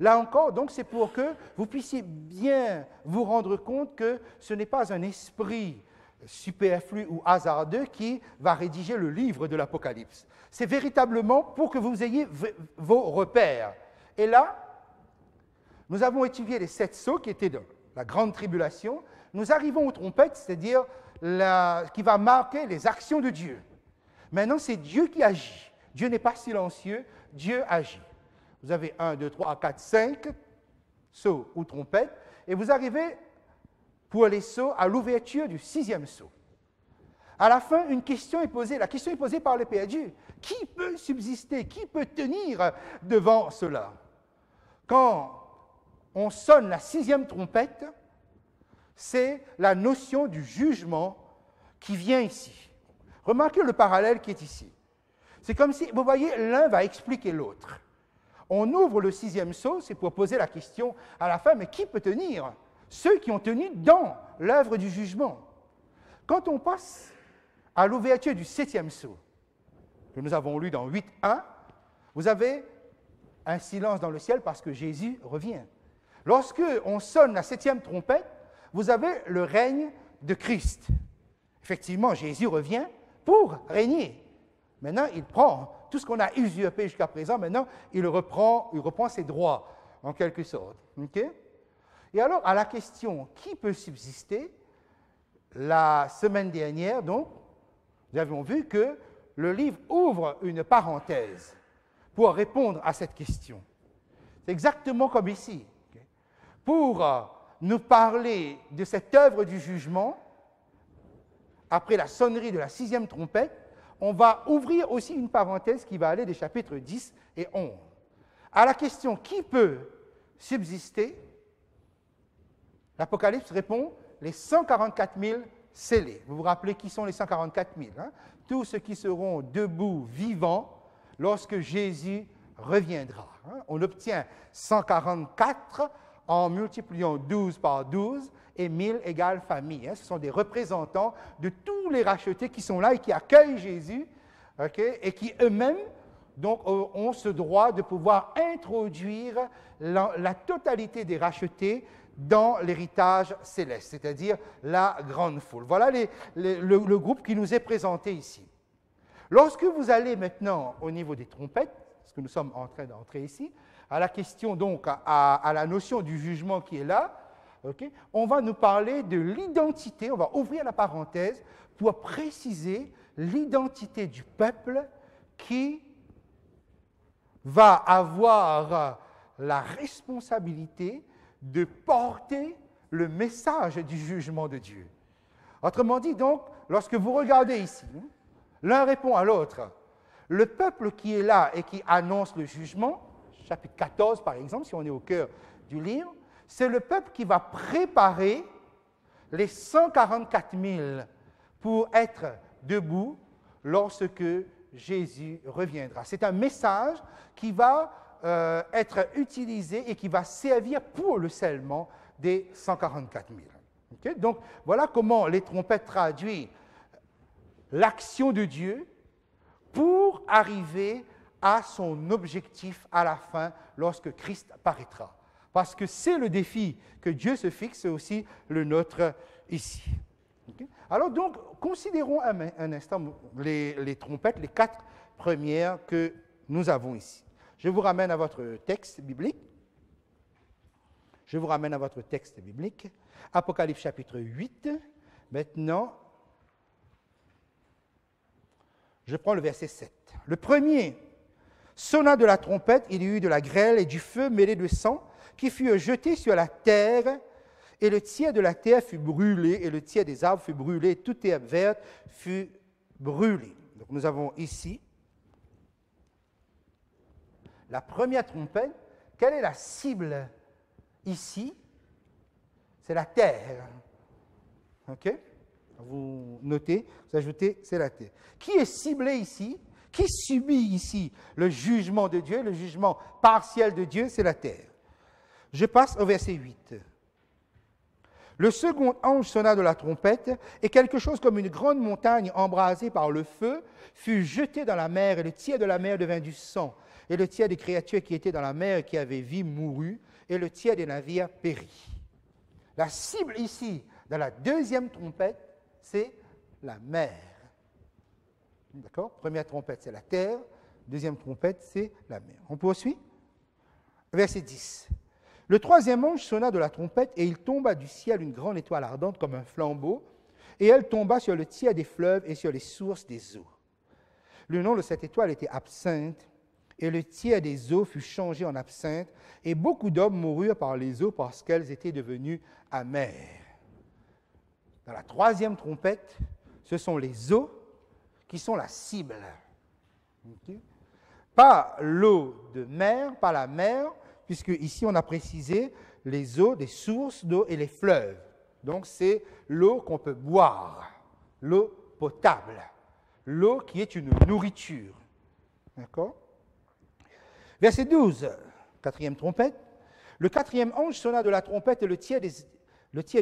Là encore, donc, c'est pour que vous puissiez bien vous rendre compte que ce n'est pas un esprit superflu ou hasardeux qui va rédiger le livre de l'Apocalypse. C'est véritablement pour que vous ayez vos repères. Et là, nous avons étudié les 7 sceaux qui étaient dans la grande tribulation. Nous arrivons aux trompettes, c'est-à-dire qui va marquer les actions de Dieu. Maintenant, c'est Dieu qui agit. Dieu n'est pas silencieux, Dieu agit. Vous avez 1, 2, 3, 4, 5 sceaux ou trompettes, et vous arrivez pour les sceaux à l'ouverture du 6e sceau. À la fin, une question est posée. La question est posée par les perdus. Qui peut subsister? Qui peut tenir devant cela? Quand on sonne la 6e trompette, c'est la notion du jugement qui vient ici. Remarquez le parallèle qui est ici. C'est comme si, vous voyez, l'un va expliquer l'autre. On ouvre le 6e sceau, c'est pour poser la question à la fin, mais qui peut tenir? Ceux qui ont tenu dans l'œuvre du jugement. Quand on passe à l'ouverture du 7e sceau, que nous avons lu dans 8.1, vous avez un silence dans le ciel parce que Jésus revient. Lorsque on sonne la 7e trompette, vous avez le règne de Christ. Effectivement, Jésus revient pour régner. Maintenant, il prend tout ce qu'on a usurpé jusqu'à présent, maintenant, il reprend ses droits, en quelque sorte. Okay? Et alors, à la question « qui peut subsister ?», la semaine dernière, donc, nous avions vu que le livre ouvre une parenthèse pour répondre à cette question. C'est exactement comme ici. Okay? Pour nous parler de cette œuvre du jugement, après la sonnerie de la 6e trompette, on va ouvrir aussi une parenthèse qui va aller des chapitres 10 et 11. À la question « qui peut subsister ?», l'Apocalypse répond « les 144 000 scellés ». Vous vous rappelez qui sont les 144 000 hein? Tous ceux qui seront debout, vivants, lorsque Jésus reviendra. Hein? On obtient 144 en multipliant 12 par 12, et 1000 égale famille. Hein? Ce sont des représentants de tous les rachetés qui sont là et qui accueillent Jésus, okay? Et qui eux-mêmes donc, ont ce droit de pouvoir introduire la totalité des rachetés dans l'héritage céleste, c'est-à-dire la grande foule. Voilà le groupe qui nous est présenté ici. Lorsque vous allez maintenant au niveau des trompettes, ce que nous sommes en train d'entrer ici, à la question donc, à la notion du jugement qui est là, okay, on va nous parler de l'identité, on va ouvrir la parenthèse pour préciser l'identité du peuple qui va avoir la responsabilité de porter le message du jugement de Dieu. Autrement dit, donc, lorsque vous regardez ici, l'un répond à l'autre. Le peuple qui est là et qui annonce le jugement, chapitre 14 par exemple, si on est au cœur du livre, c'est le peuple qui va préparer les 144 000 pour être debout lorsque Jésus reviendra. C'est un message qui va être utilisé et qui va servir pour le scellement des 144 000. Okay? Donc, voilà comment les trompettes traduisent l'action de Dieu pour arriver à son objectif à la fin lorsque Christ paraîtra. Parce que c'est le défi que Dieu se fixe, c'est aussi le nôtre ici. Okay? Alors donc, considérons un instant les trompettes, les 4 premières que nous avons ici. Je vous ramène à votre texte biblique. Apocalypse chapitre 8. Maintenant, je prends le verset 7. Le premier sonna de la trompette, il y eut de la grêle et du feu mêlé de sang qui furent jetés sur la terre, et le tiers de la terre fut brûlé, et le tiers des arbres fut brûlé, et toute herbe verte fut brûlée. Donc nous avons ici la première trompette. Quelle est la cible ici? C'est la terre. OK? Vous notez, vous ajoutez, c'est la terre. Qui est ciblé ici? Qui subit ici le jugement de Dieu, le jugement partiel de Dieu? C'est la terre. Je passe au verset 8. Le second ange sonna de la trompette, et quelque chose comme une grande montagne embrasée par le feu fut jetée dans la mer, et le tiers de la mer devint du sang, et le tiers des créatures qui étaient dans la mer et qui avaient vie mourut, et le tiers des navires périt. La cible ici, dans la deuxième trompette, c'est la mer. D'accord? Première trompette, c'est la terre. Deuxième trompette, c'est la mer. On poursuit? Verset 10. Le troisième ange sonna de la trompette, et il tomba du ciel une grande étoile ardente comme un flambeau, et elle tomba sur le tiers des fleuves et sur les sources des eaux. Le nom de cette étoile était Absinthe, et le tiers des eaux fut changé en absinthe, et beaucoup d'hommes moururent par les eaux parce qu'elles étaient devenues amères. Dans la troisième trompette, ce sont les eaux qui sont la cible. Okay? Pas l'eau de mer, pas la mer, puisque ici on a précisé les eaux, des sources d'eau et les fleuves. Donc c'est l'eau qu'on peut boire, l'eau potable, l'eau qui est une nourriture. D'accord? Verset 12, quatrième trompette. Le quatrième ange sonna de la trompette, et le tiers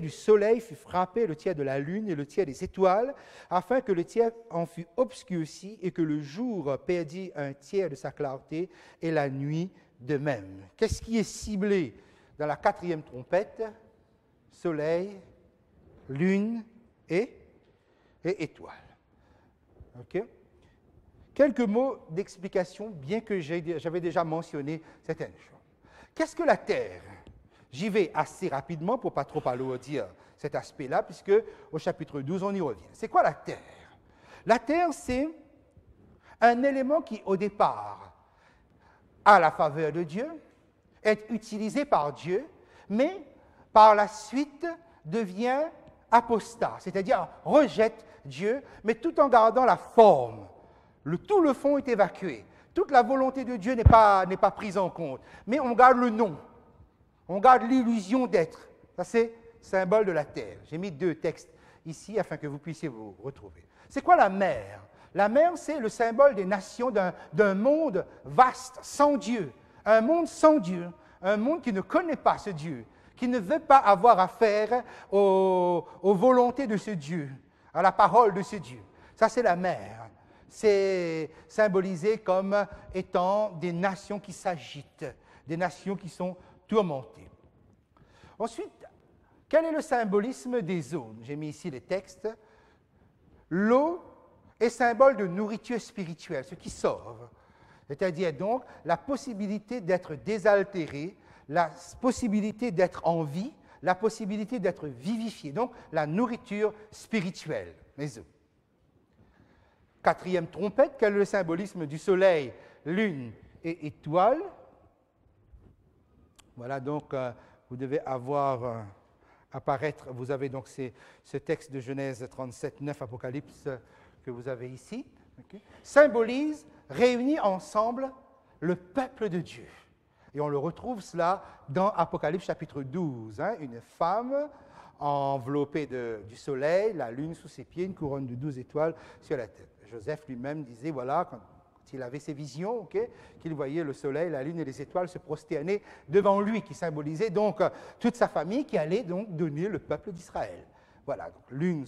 du soleil fut frappé, le tiers de la lune et le tiers des étoiles, afin que le tiers en fût obscurci et que le jour perdît un tiers de sa clarté et la nuit de même. Qu'est-ce qui est ciblé dans la quatrième trompette? Soleil, lune et étoiles. OK? Quelques mots d'explication, bien que j'avais déjà mentionné certaines choses. Qu'est-ce que la terre? J'y vais assez rapidement pour ne pas trop alourdir cet aspect-là, puisque au chapitre 12, on y revient. C'est quoi la terre? La terre, c'est un élément qui, au départ, a la faveur de Dieu, est utilisé par Dieu, mais par la suite devient apostat, c'est-à-dire rejette Dieu, mais tout en gardant la forme. Tout le fond est évacué. Toute la volonté de Dieu n'est pas prise en compte, mais on garde le nom. On garde l'illusion d'être. Ça, c'est symbole de la terre. J'ai mis 2 textes ici afin que vous puissiez vous retrouver. C'est quoi la mer? La mer, c'est le symbole des nations d'un monde vaste, sans Dieu. Un monde sans Dieu. Un monde qui ne connaît pas ce Dieu, qui ne veut pas avoir affaire aux volontés de ce Dieu, à la parole de ce Dieu. Ça, c'est la mer. C'est symbolisé comme étant des nations qui s'agitent, des nations qui sont tourmentées. Ensuite, quel est le symbolisme des eaux? J'ai mis ici les textes. L'eau est symbole de nourriture spirituelle, ce qui sauve. C'est-à-dire donc la possibilité d'être désaltéré, la possibilité d'être en vie, la possibilité d'être vivifié. Donc la nourriture spirituelle, les eaux. Quatrième trompette, quel est le symbolisme du soleil, lune et étoile? Voilà donc vous devez avoir apparaître, vous avez donc ce texte de Genèse 37, 9, Apocalypse que vous avez ici, okay, symbolise, réunit ensemble le peuple de Dieu. Et on le retrouve cela dans Apocalypse chapitre 12, hein, une femme enveloppée du soleil, la lune sous ses pieds, une couronne de 12 étoiles sur la tête. Joseph lui-même disait, voilà, quand il avait ses visions, okay, qu'il voyait le soleil, la lune et les étoiles se prosterner devant lui, qui symbolisait donc toute sa famille qui allait donc donner le peuple d'Israël. Voilà, donc lune,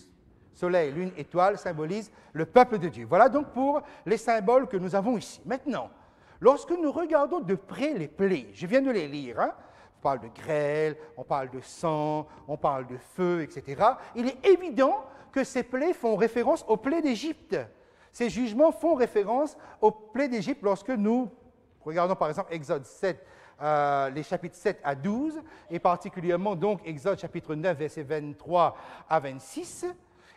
soleil, lune, étoile symbolisent le peuple de Dieu. Voilà donc pour les symboles que nous avons ici. Maintenant, lorsque nous regardons de près les plaies, je viens de les lire, hein, on parle de grêle, on parle de sang, on parle de feu, etc. Il est évident que ces plaies font référence aux plaies d'Égypte. Ces jugements font référence aux plaies d'Égypte lorsque nous regardons par exemple Exode 7, les chapitres 7 à 12, et particulièrement donc Exode chapitre 9, versets 23 à 26.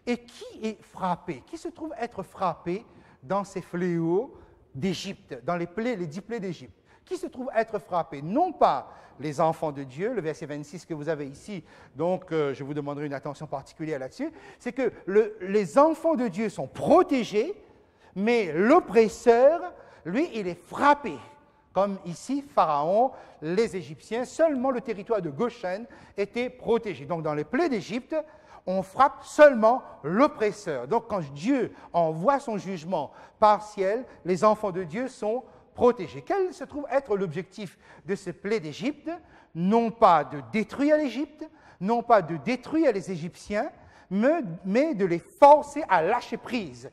Et qui est frappé? Qui se trouve être frappé dans ces fléaux d'Égypte, dans les 10 plaies d'Égypte? Qui se trouve être frappé? Non pas les enfants de Dieu, le verset 26 que vous avez ici, donc je vous demanderai une attention particulière là-dessus, c'est que les enfants de Dieu sont protégés, mais l'oppresseur, lui, il est frappé. Comme ici, Pharaon, les Égyptiens, seulement le territoire de Goshen était protégé. Donc dans les plaies d'Égypte, on frappe seulement l'oppresseur. Donc quand Dieu envoie son jugement partiel, les enfants de Dieu sont protégés. Quel se trouve être l'objectif de ces plaies d'Égypte? Non pas de détruire l'Égypte, non pas de détruire les Égyptiens, mais de les forcer à lâcher prise,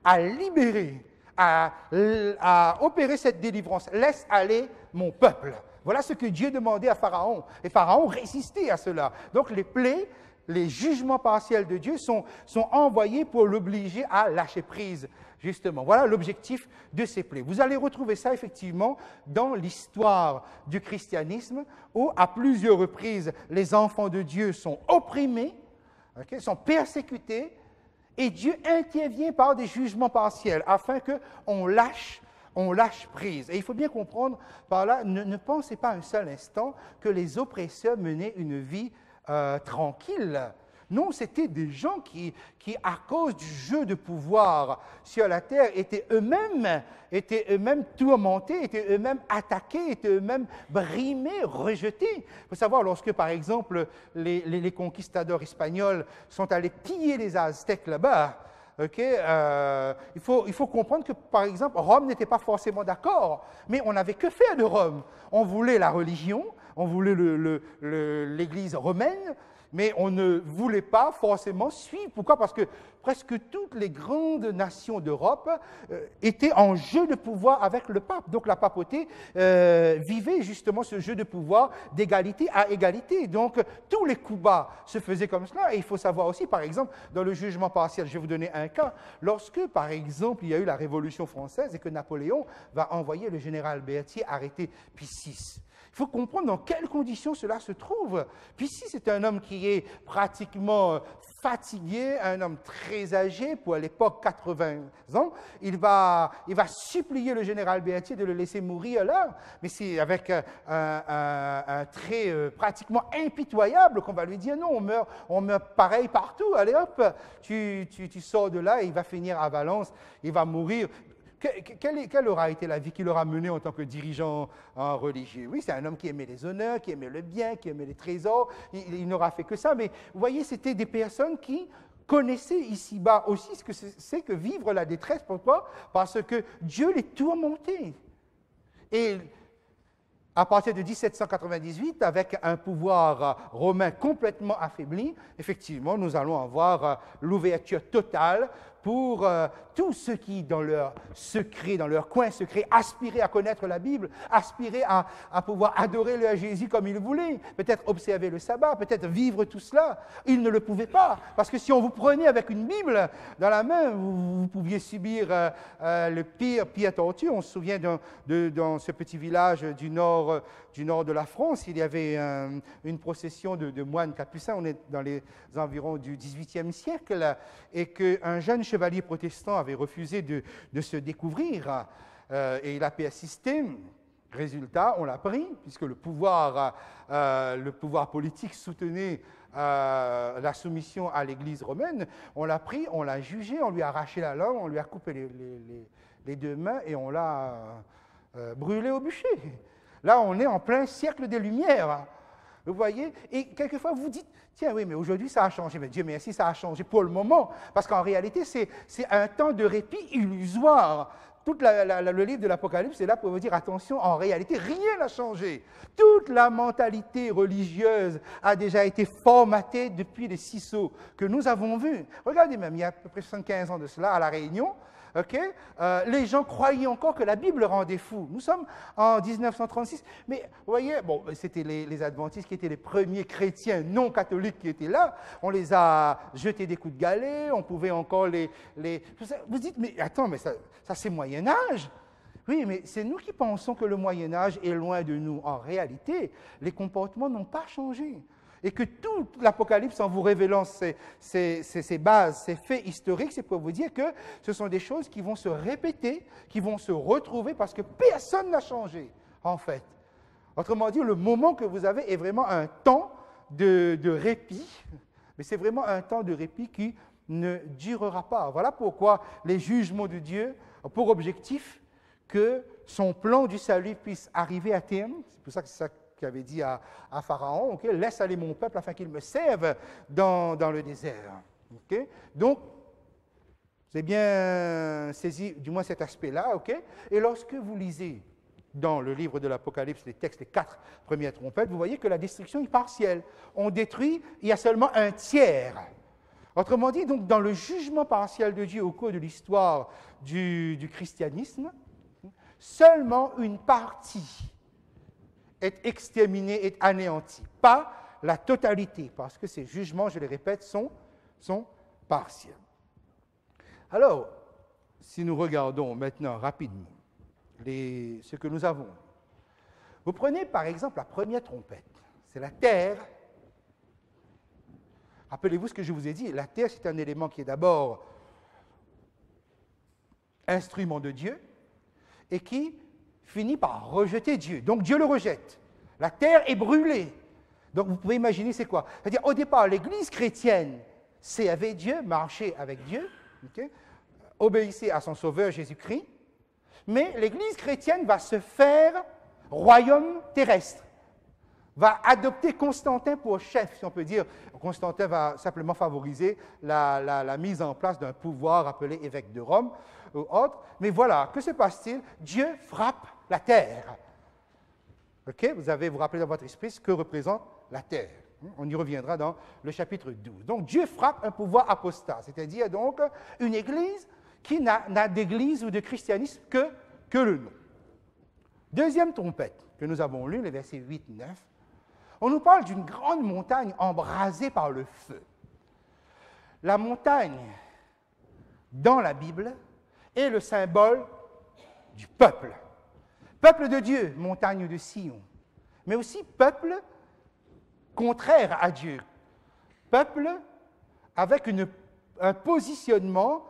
à libérer, à opérer cette délivrance. Laisse aller mon peuple. Voilà ce que Dieu demandait à Pharaon. Et Pharaon résistait à cela. Donc les plaies, les jugements partiels de Dieu sont envoyés pour l'obliger à lâcher prise, justement. Voilà l'objectif de ces plaies. Vous allez retrouver ça, effectivement, dans l'histoire du christianisme, où, à plusieurs reprises, les enfants de Dieu sont opprimés, okay, sont persécutés, et Dieu intervient par des jugements partiels, afin qu'on lâche prise. Et il faut bien comprendre par là, ne pensez pas un seul instant que les oppresseurs menaient une vie tranquille. Non, c'était des gens qui, à cause du jeu de pouvoir sur la terre, étaient eux-mêmes tourmentés, étaient eux-mêmes attaqués, étaient eux-mêmes brimés, rejetés. Il faut savoir, lorsque, par exemple, les conquistadors espagnols sont allés piller les Aztèques là-bas, okay, il faut comprendre que, par exemple, Rome n'était pas forcément d'accord, mais on n'avait que faire de Rome. On voulait la religion, on voulait l'Église romaine, mais on ne voulait pas forcément suivre. Pourquoi? Parce que presque toutes les grandes nations d'Europe étaient en jeu de pouvoir avec le pape. Donc la papauté vivait justement ce jeu de pouvoir d'égalité à égalité. Donc tous les coups bas se faisaient comme cela. Et il faut savoir aussi, par exemple, dans le jugement partiel, je vais vous donner un cas, lorsque, par exemple, il y a eu la Révolution française et que Napoléon va envoyer le général Berthier arrêter Pie VI. Il faut comprendre dans quelles conditions cela se trouve. Puis si c'est un homme qui est pratiquement fatigué, un homme très âgé, pour à l'époque 80 ans, il va supplier le général Berthier de le laisser mourir là, mais c'est avec un trait pratiquement impitoyable qu'on va lui dire non, on meurt pareil partout, allez hop, tu sors de là et il va finir à Valence, il va mourir. Quelle aura été la vie qu'il aura menée en tant que dirigeant religieux? Oui, c'est un homme qui aimait les honneurs, qui aimait le bien, qui aimait les trésors. Il n'aura fait que ça. Mais vous voyez, c'était des personnes qui connaissaient ici-bas aussi ce que c'est que vivre la détresse. Pourquoi? Parce que Dieu les tourmentait. Et à partir de 1798, avec un pouvoir romain complètement affaibli, effectivement, nous allons avoir l'ouverture totale pour tous ceux qui, dans leur secret, dans leur coin secret, aspiraient à connaître la Bible, aspiraient à pouvoir adorer le Jésus comme ils voulaient, peut-être observer le sabbat, peut-être vivre tout cela. Ils ne le pouvaient pas, parce que si on vous prenait avec une Bible dans la main, vous pouviez subir le pire torture. On se souvient dans ce petit village du nord de la France, il y avait une procession de moines capucins, on est dans les environs du XVIIIe siècle, et qu'un jeune chevalier protestant avait refusé de se découvrir, et il a persisté, Résultat, on l'a pris, puisque le pouvoir politique soutenait la soumission à l'Église romaine. On l'a pris, on l'a jugé, on lui a arraché la langue, on lui a coupé les deux mains et on l'a brûlé au bûcher. Là, on est en plein siècle des Lumières. Vous voyez? Et quelquefois, vous dites, tiens, oui, mais aujourd'hui, ça a changé. Mais Dieu merci, ça a changé pour le moment. Parce qu'en réalité, c'est un temps de répit illusoire. Tout le livre de l'Apocalypse est là pour vous dire, attention, en réalité, rien n'a changé. Toute la mentalité religieuse a déjà été formatée depuis les ciseaux que nous avons vus. Regardez même, il y a à peu près 75 ans de cela, à La Réunion, les gens croyaient encore que la Bible rendait fou. Nous sommes en 1936, mais vous voyez, bon, c'était les adventistes qui étaient les premiers chrétiens non catholiques qui étaient là. On les a jetés des coups de galet, on pouvait encore les... Vous dites, mais attends, mais ça c'est Moyen-Âge. Oui, mais c'est nous qui pensons que le Moyen-Âge est loin de nous. En réalité, les comportements n'ont pas changé. Et que tout l'Apocalypse, en vous révélant ces bases, ces faits historiques, c'est pour vous dire que ce sont des choses qui vont se répéter, qui vont se retrouver, parce que personne n'a changé, en fait. Autrement dit, le moment que vous avez est vraiment un temps de répit, mais c'est vraiment un temps de répit qui ne durera pas. Voilà pourquoi les jugements de Dieu ont pour objectif que son plan du salut puisse arriver à terme. C'est pour ça que c'est ça qui avait dit à Pharaon, okay, laisse aller mon peuple afin qu'il me serve dans le désert. Okay? Donc, c'est bien saisi, du moins cet aspect-là. Okay? Et lorsque vous lisez dans le livre de l'Apocalypse les textes, les 4 premières trompettes, vous voyez que la destruction est partielle. On détruit, il y a seulement un tiers. Autrement dit, donc, dans le jugement partiel de Dieu au cours de l'histoire du christianisme, seulement une partie est exterminé, est anéanti, pas la totalité, parce que ces jugements, je les répète, sont partiels. Alors, si nous regardons maintenant rapidement ce que nous avons, vous prenez par exemple la première trompette, c'est la terre. Rappelez-vous ce que je vous ai dit, la terre c'est un élément qui est d'abord instrument de Dieu et qui finit par rejeter Dieu. Donc Dieu le rejette. La terre est brûlée. Donc vous pouvez imaginer c'est quoi? C'est-à-dire au départ, l'Église chrétienne servait Dieu, marchait avec Dieu, okay, obéissait à son Sauveur Jésus-Christ, mais l'Église chrétienne va se faire royaume terrestre, va adopter Constantin pour chef, si on peut dire. Constantin va simplement favoriser la mise en place d'un pouvoir appelé évêque de Rome ou autre. Mais voilà, que se passe-t-il? Dieu frappe la terre. OK? Vous vous rappelez dans votre esprit ce que représente la terre. On y reviendra dans le chapitre 12. Donc Dieu frappe un pouvoir apostat, c'est-à-dire donc une église qui n'a d'église ou de christianisme que le nom. Deuxième trompette que nous avons lue, les versets 8-9, on nous parle d'une grande montagne embrasée par le feu. La montagne, dans la Bible, est le symbole du peuple. Peuple de Dieu, montagne de Sion, mais aussi peuple contraire à Dieu. Peuple avec un positionnement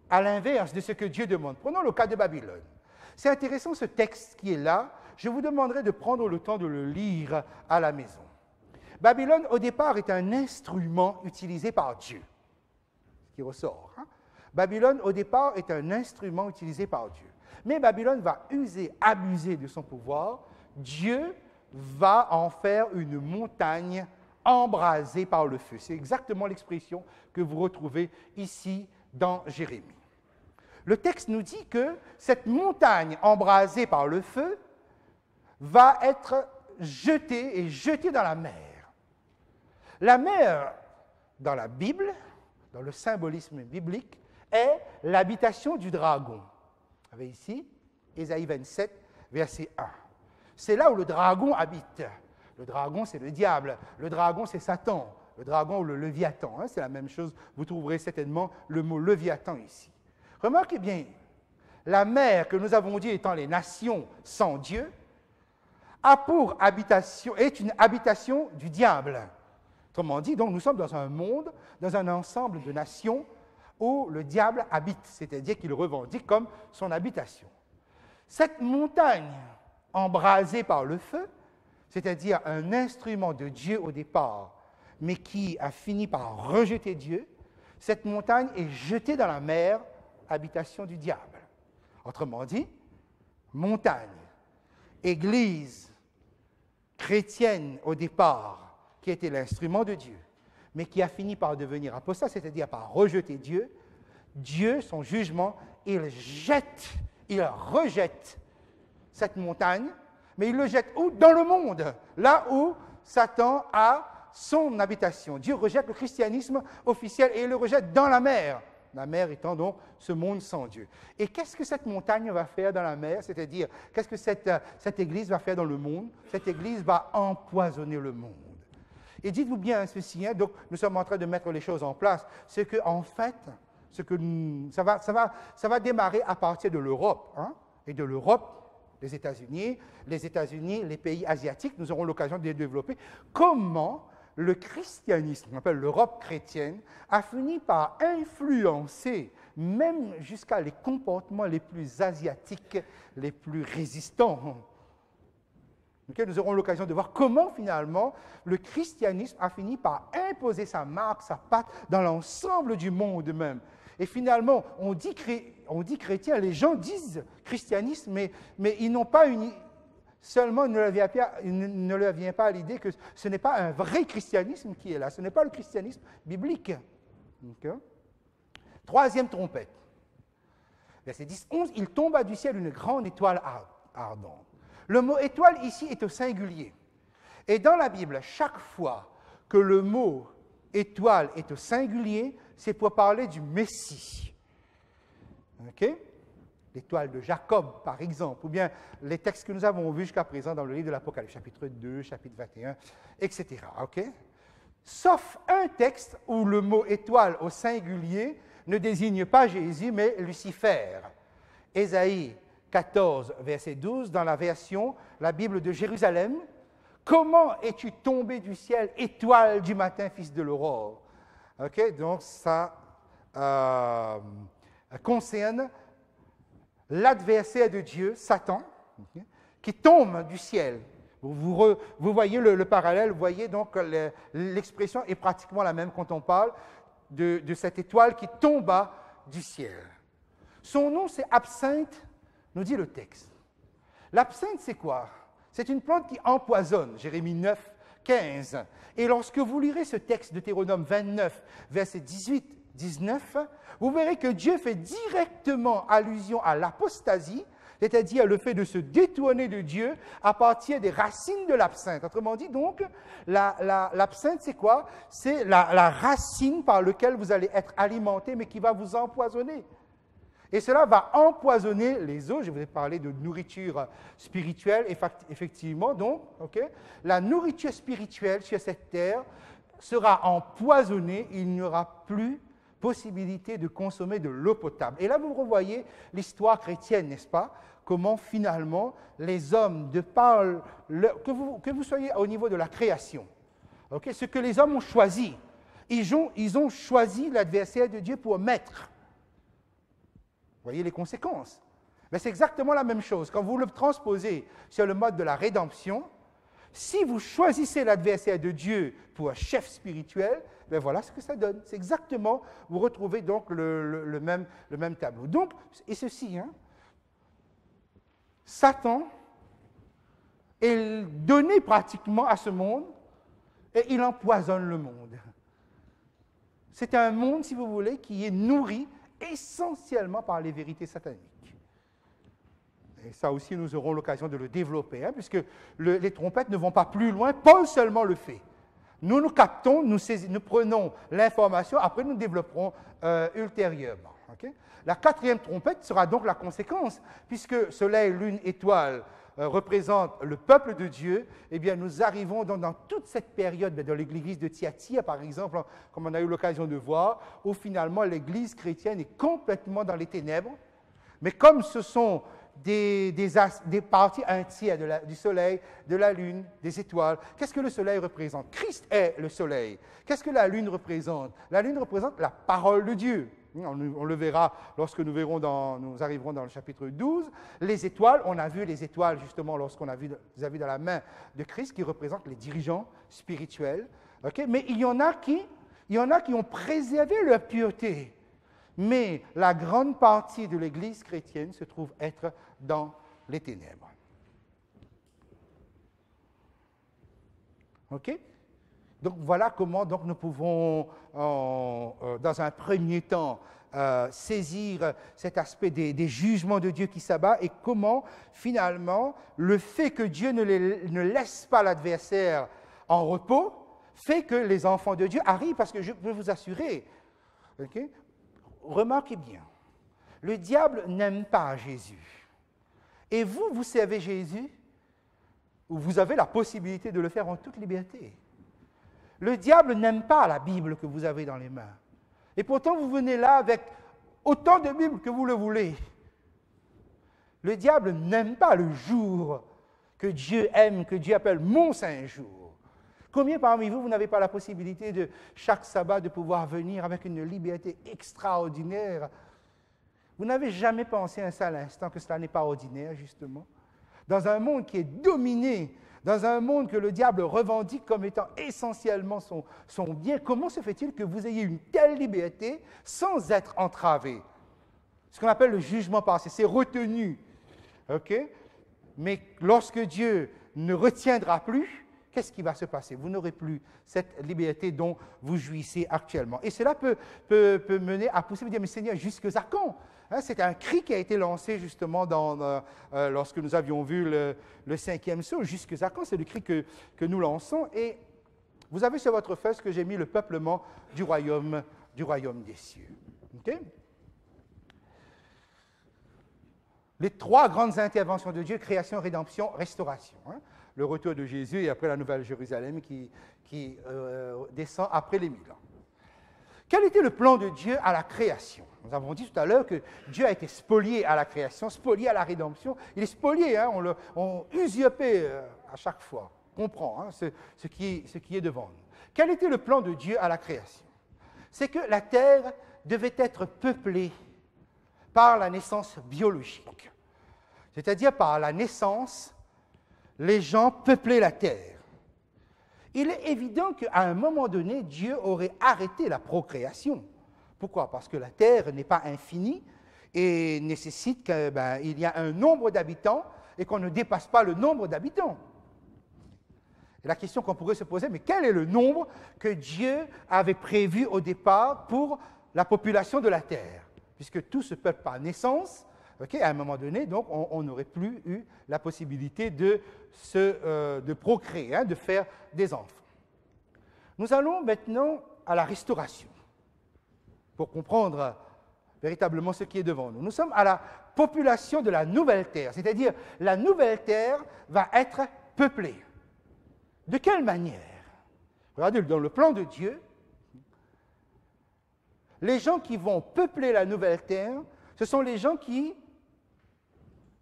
à l'inverse de ce que Dieu demande. Prenons le cas de Babylone. C'est intéressant ce texte qui est là. Je vous demanderai de prendre le temps de le lire à la maison. Babylone, au départ, est un instrument utilisé par Dieu. Ce qui ressort. Babylone, au départ, est un instrument utilisé par Dieu. Mais Babylone va abuser de son pouvoir. Dieu va en faire une montagne embrasée par le feu. C'est exactement l'expression que vous retrouvez ici dans Jérémie. Le texte nous dit que cette montagne embrasée par le feu va être jetée dans la mer. La mer, dans la Bible, dans le symbolisme biblique, est l'habitation du dragon. Vous avez ici, Ésaïe 27, verset 1. C'est là où le dragon habite. Le dragon, c'est le diable. Le dragon, c'est Satan. Le dragon ou le Léviathan, c'est la même chose. Vous trouverez certainement le mot Léviathan ici. Remarquez bien, la mer que nous avons dit étant les nations sans Dieu, est une habitation du diable. Autrement dit, donc nous sommes dans un monde, dans un ensemble de nations où le diable habite, c'est-à-dire qu'il revendique comme son habitation. Cette montagne embrasé par le feu, c'est-à-dire un instrument de Dieu au départ, mais qui a fini par rejeter Dieu, cette montagne est jetée dans la mer, habitation du diable. Autrement dit, montagne, église chrétienne au départ, qui était l'instrument de Dieu, mais qui a fini par devenir apostat, c'est-à-dire par rejeter Dieu, Dieu, son jugement, il rejette cette montagne, mais il le jette où? Dans le monde, là où Satan a son habitation. Dieu rejette le christianisme officiel et il le rejette dans la mer. La mer étant donc ce monde sans Dieu. Et qu'est-ce que cette montagne va faire dans la mer? C'est-à-dire, qu'est-ce que cette église va faire dans le monde? Cette église va empoisonner le monde. Et dites-vous bien ceci, hein, donc nous sommes en train de mettre les choses en place, c'est qu'en fait, ça va démarrer à partir de l'Europe, hein, et de l'Europe, les États-Unis, les pays asiatiques, nous aurons l'occasion de les développer. Comment le christianisme, on appelle l'Europe chrétienne, a fini par influencer même jusqu'à les comportements les plus asiatiques, les plus résistants. Okay, nous aurons l'occasion de voir comment finalement le christianisme a fini par imposer sa marque, sa patte dans l'ensemble du monde même. Et finalement, on dit chrétien, les gens disent christianisme, mais ils n'ont pas seulement il ne leur vient pas à l'idée que ce n'est pas un vrai christianisme qui est là, ce n'est pas le christianisme biblique. Okay? Troisième trompette. Verset 10-11, il tomba du ciel une grande étoile ardente. Le mot étoile ici est au singulier. Et dans la Bible, chaque fois que le mot étoile est au singulier, c'est pour parler du Messie. OK? L'étoile de Jacob, par exemple, ou bien les textes que nous avons vus jusqu'à présent dans le livre de l'Apocalypse, chapitre 2, chapitre 21, etc. OK? Sauf un texte où le mot étoile au singulier ne désigne pas Jésus, mais Lucifer. Ésaïe 14, verset 12, dans la version, la Bible de Jérusalem. Comment es-tu tombé du ciel, étoile du matin, fils de l'aurore? OK? Donc, ça concerne l'adversaire de Dieu, Satan, okay, qui tombe du ciel. Vous voyez le parallèle, vous voyez donc l'expression est pratiquement la même quand on parle de cette étoile qui tomba du ciel. Son nom, c'est absinthe, nous dit le texte. L'absinthe, c'est quoi? C'est une plante qui empoisonne, Jérémie 9, 15. Et lorsque vous lirez ce texte de Deutéronome 29, versets 18, 19, vous verrez que Dieu fait directement allusion à l'apostasie, c'est-à-dire le fait de se détourner de Dieu à partir des racines de l'absinthe. Autrement dit, donc, l'absinthe, c'est quoi? C'est la racine par laquelle vous allez être alimenté, mais qui va vous empoisonner. Et cela va empoisonner les eaux. Je vous ai parlé de nourriture spirituelle, effectivement. Donc, okay, la nourriture spirituelle sur cette terre sera empoisonnée. Il n'y aura plus possibilité de consommer de l'eau potable. Et là, vous revoyez l'histoire chrétienne, n'est-ce pas? Comment finalement les hommes, que vous soyez au niveau de la création, okay, ce que les hommes ont choisi, ils ont choisi l'adversaire de Dieu pour maître. Vous voyez les conséquences. Mais c'est exactement la même chose. Quand vous le transposez sur le mode de la rédemption, si vous choisissez l'adversaire de Dieu pour un chef spirituel, ben voilà ce que ça donne. C'est exactement, vous retrouvez donc le même tableau. Donc, et ceci, hein, Satan est donné pratiquement à ce monde et il empoisonne le monde. C'est un monde, si vous voulez, qui est nourri essentiellement par les vérités sataniques. Et ça aussi, nous aurons l'occasion de le développer, hein, puisque les trompettes ne vont pas plus loin. Paul seulement le fait. Nous captons, nous prenons l'information, après nous développerons ultérieurement. Okay? La quatrième trompette sera donc la conséquence, puisque soleil, lune, étoile représentent le peuple de Dieu. Eh bien, nous arrivons dans toute cette période, dans l'église de Thyatire, par exemple, comme on a eu l'occasion de voir, où finalement l'église chrétienne est complètement dans les ténèbres. Mais comme ce sont des parties entières du soleil, de la lune, des étoiles. Qu'est-ce que le soleil représente? Christ est le soleil. Qu'est-ce que la lune représente? La lune représente la parole de Dieu. On le verra lorsque nous arriverons dans le chapitre 12. Les étoiles, on a vu les étoiles justement lorsqu'on a vu dans la main de Christ qui représentent les dirigeants spirituels. Okay? Mais il y en a qui ont préservé leur pureté. Mais la grande partie de l'Église chrétienne se trouve être dans les ténèbres. OK? Donc voilà comment nous pouvons, dans un premier temps, saisir cet aspect des jugements de Dieu qui s'abat et comment, finalement, le fait que Dieu ne laisse pas l'adversaire en repos fait que les enfants de Dieu arrivent, parce que je peux vous assurer, okay? Remarquez bien, le diable n'aime pas Jésus. Et vous servez Jésus, ou vous avez la possibilité de le faire en toute liberté. Le diable n'aime pas la Bible que vous avez dans les mains. Et pourtant, vous venez là avec autant de Bibles que vous le voulez. Le diable n'aime pas le jour que Dieu aime, que Dieu appelle mon saint jour. Combien parmi vous n'avez pas la possibilité de, chaque sabbat, de pouvoir venir avec une liberté extraordinaire? Vous n'avez jamais pensé un seul instant que cela n'est pas ordinaire, justement? Dans un monde qui est dominé, dans un monde que le diable revendique comme étant essentiellement son bien, comment se fait-il que vous ayez une telle liberté sans être entravé? Ce qu'on appelle le jugement passé, c'est retenu. Okay? Mais lorsque Dieu ne retiendra plus, qu'est-ce qui va se passer? Vous n'aurez plus cette liberté dont vous jouissez actuellement. Et cela peut mener à pousser, vous dire, mais Seigneur, jusque à quand? Hein, c'est un cri qui a été lancé justement lorsque nous avions vu le 5e saut. Jusque à quand? C'est le cri que nous lançons. Et vous avez sur votre feuille ce que j'ai mis, le peuplement du royaume des cieux. Okay? Les 3 grandes interventions de Dieu, création, rédemption, restauration. Hein? Le retour de Jésus et après la Nouvelle Jérusalem qui descend après les 1000 ans. Quel était le plan de Dieu à la création? Nous avons dit tout à l'heure que Dieu a été spolié à la création, spolié à la rédemption. Il est spolié, hein, on usurpé à chaque fois. On comprend hein, ce qui est devant nous. Quel était le plan de Dieu à la création? C'est que la terre devait être peuplée par la naissance biologique. C'est-à-dire par la naissance, les gens peuplaient la terre. Il est évident qu'à un moment donné, Dieu aurait arrêté la procréation. Pourquoi? Parce que la terre n'est pas infinie et nécessite qu'il y a un nombre d'habitants et qu'on ne dépasse pas le nombre d'habitants. Et la question qu'on pourrait se poser, mais quel est le nombre que Dieu avait prévu au départ pour la population de la terre? Puisque tout se peuple par naissance, okay, à un moment donné, donc, on n'aurait plus eu la possibilité de procréer, hein, de faire des enfants. Nous allons maintenant à la restauration, pour comprendre véritablement ce qui est devant nous. Nous sommes à la population de la nouvelle terre, c'est-à-dire la nouvelle terre va être peuplée. De quelle manière? Regardez, dans le plan de Dieu, les gens qui vont peupler la nouvelle terre, ce sont les gens qui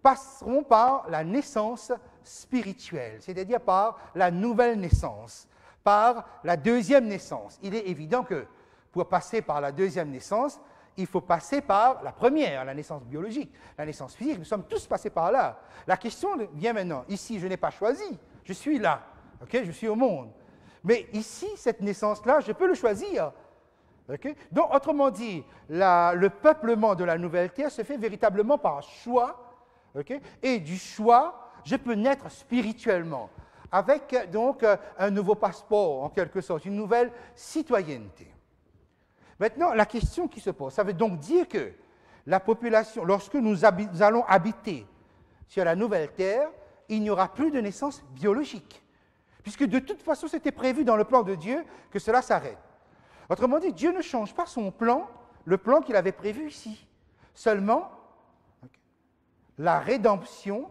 passeront par la naissance spirituelle, c'est-à-dire par la nouvelle naissance, par la deuxième naissance. Il est évident que pour passer par la deuxième naissance, il faut passer par la première, la naissance biologique, la naissance physique. Nous sommes tous passés par là. La question vient maintenant. Ici, je n'ai pas choisi. Je suis là. Okay? Je suis au monde. Mais ici, cette naissance-là, je peux le choisir. Okay? Donc, autrement dit, le peuplement de la nouvelle terre se fait véritablement par choix. Okay? Et du choix, je peux naître spirituellement, avec donc un nouveau passeport, en quelque sorte, une nouvelle citoyenneté. Maintenant, la question qui se pose, ça veut donc dire que la population, lorsque nous allons habiter sur la nouvelle terre, il n'y aura plus de naissance biologique, puisque de toute façon, c'était prévu dans le plan de Dieu que cela s'arrête. Autrement dit, Dieu ne change pas son plan, le plan qu'il avait prévu ici. Seulement, la rédemption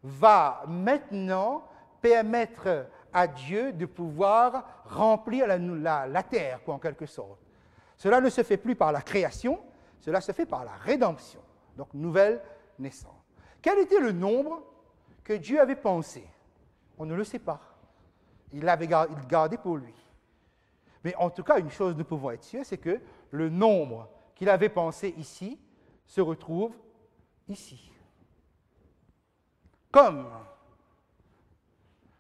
va maintenant permettre à Dieu de pouvoir remplir la terre, quoi, en quelque sorte. Cela ne se fait plus par la création, cela se fait par la rédemption. Donc, nouvelle naissance. Quel était le nombre que Dieu avait pensé? On ne le sait pas. Il l'avait gardé pour lui. Mais en tout cas, une chose nous pouvons être sûrs, c'est que le nombre qu'il avait pensé ici se retrouve ici. Comme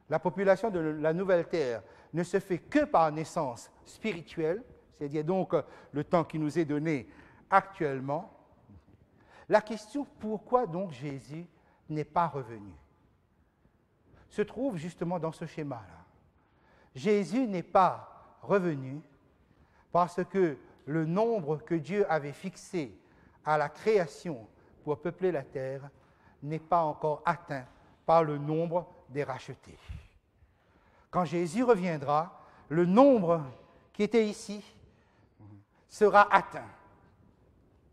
la population de la Nouvelle Terre ne se fait que par naissance spirituelle, c'est-à-dire donc le temps qui nous est donné actuellement, la question pourquoi donc Jésus n'est pas revenu se trouve justement dans ce schéma-là. Jésus n'est pas revenu parce que le nombre que Dieu avait fixé à la création pour peupler la terre n'est pas encore atteint par le nombre des rachetés. Quand Jésus reviendra, le nombre qui était ici sera atteint.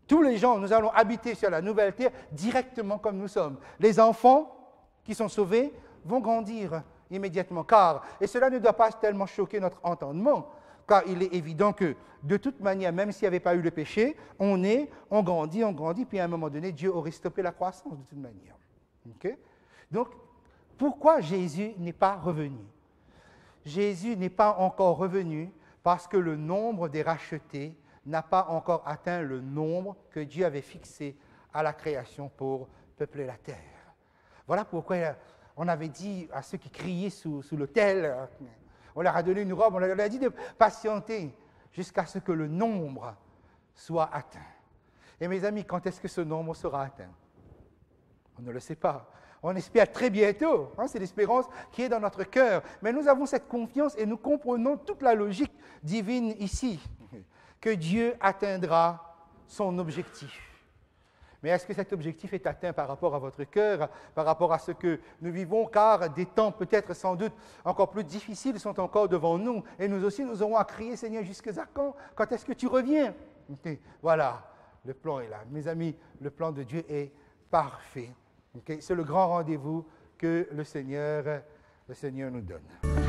Tous les gens, nous allons habiter sur la nouvelle terre directement comme nous sommes. Les enfants qui sont sauvés vont grandir immédiatement, et cela ne doit pas tellement choquer notre entendement, car il est évident que, de toute manière, même s'il n'y avait pas eu le péché, on grandit, puis à un moment donné, Dieu aurait stoppé la croissance de toute manière. Okay? Donc, pourquoi Jésus n'est pas revenu? Jésus n'est pas encore revenu parce que le nombre des rachetés n'a pas encore atteint le nombre que Dieu avait fixé à la création pour peupler la terre. Voilà pourquoi on avait dit à ceux qui criaient sous l'autel, on leur a donné une robe, on leur a dit de patienter jusqu'à ce que le nombre soit atteint. Et mes amis, quand est-ce que ce nombre sera atteint? On ne le sait pas. On espère très bientôt. C'est l'espérance qui est dans notre cœur. Mais nous avons cette confiance et nous comprenons toute la logique divine ici, que Dieu atteindra son objectif. Mais est-ce que cet objectif est atteint par rapport à votre cœur, par rapport à ce que nous vivons, car des temps peut-être sans doute encore plus difficiles sont encore devant nous, et nous aussi nous aurons à crier, Seigneur, jusqu'à quand? Quand est-ce que tu reviens? Okay. Voilà, le plan est là. Mes amis, le plan de Dieu est parfait. Okay. C'est le grand rendez-vous que le Seigneur nous donne.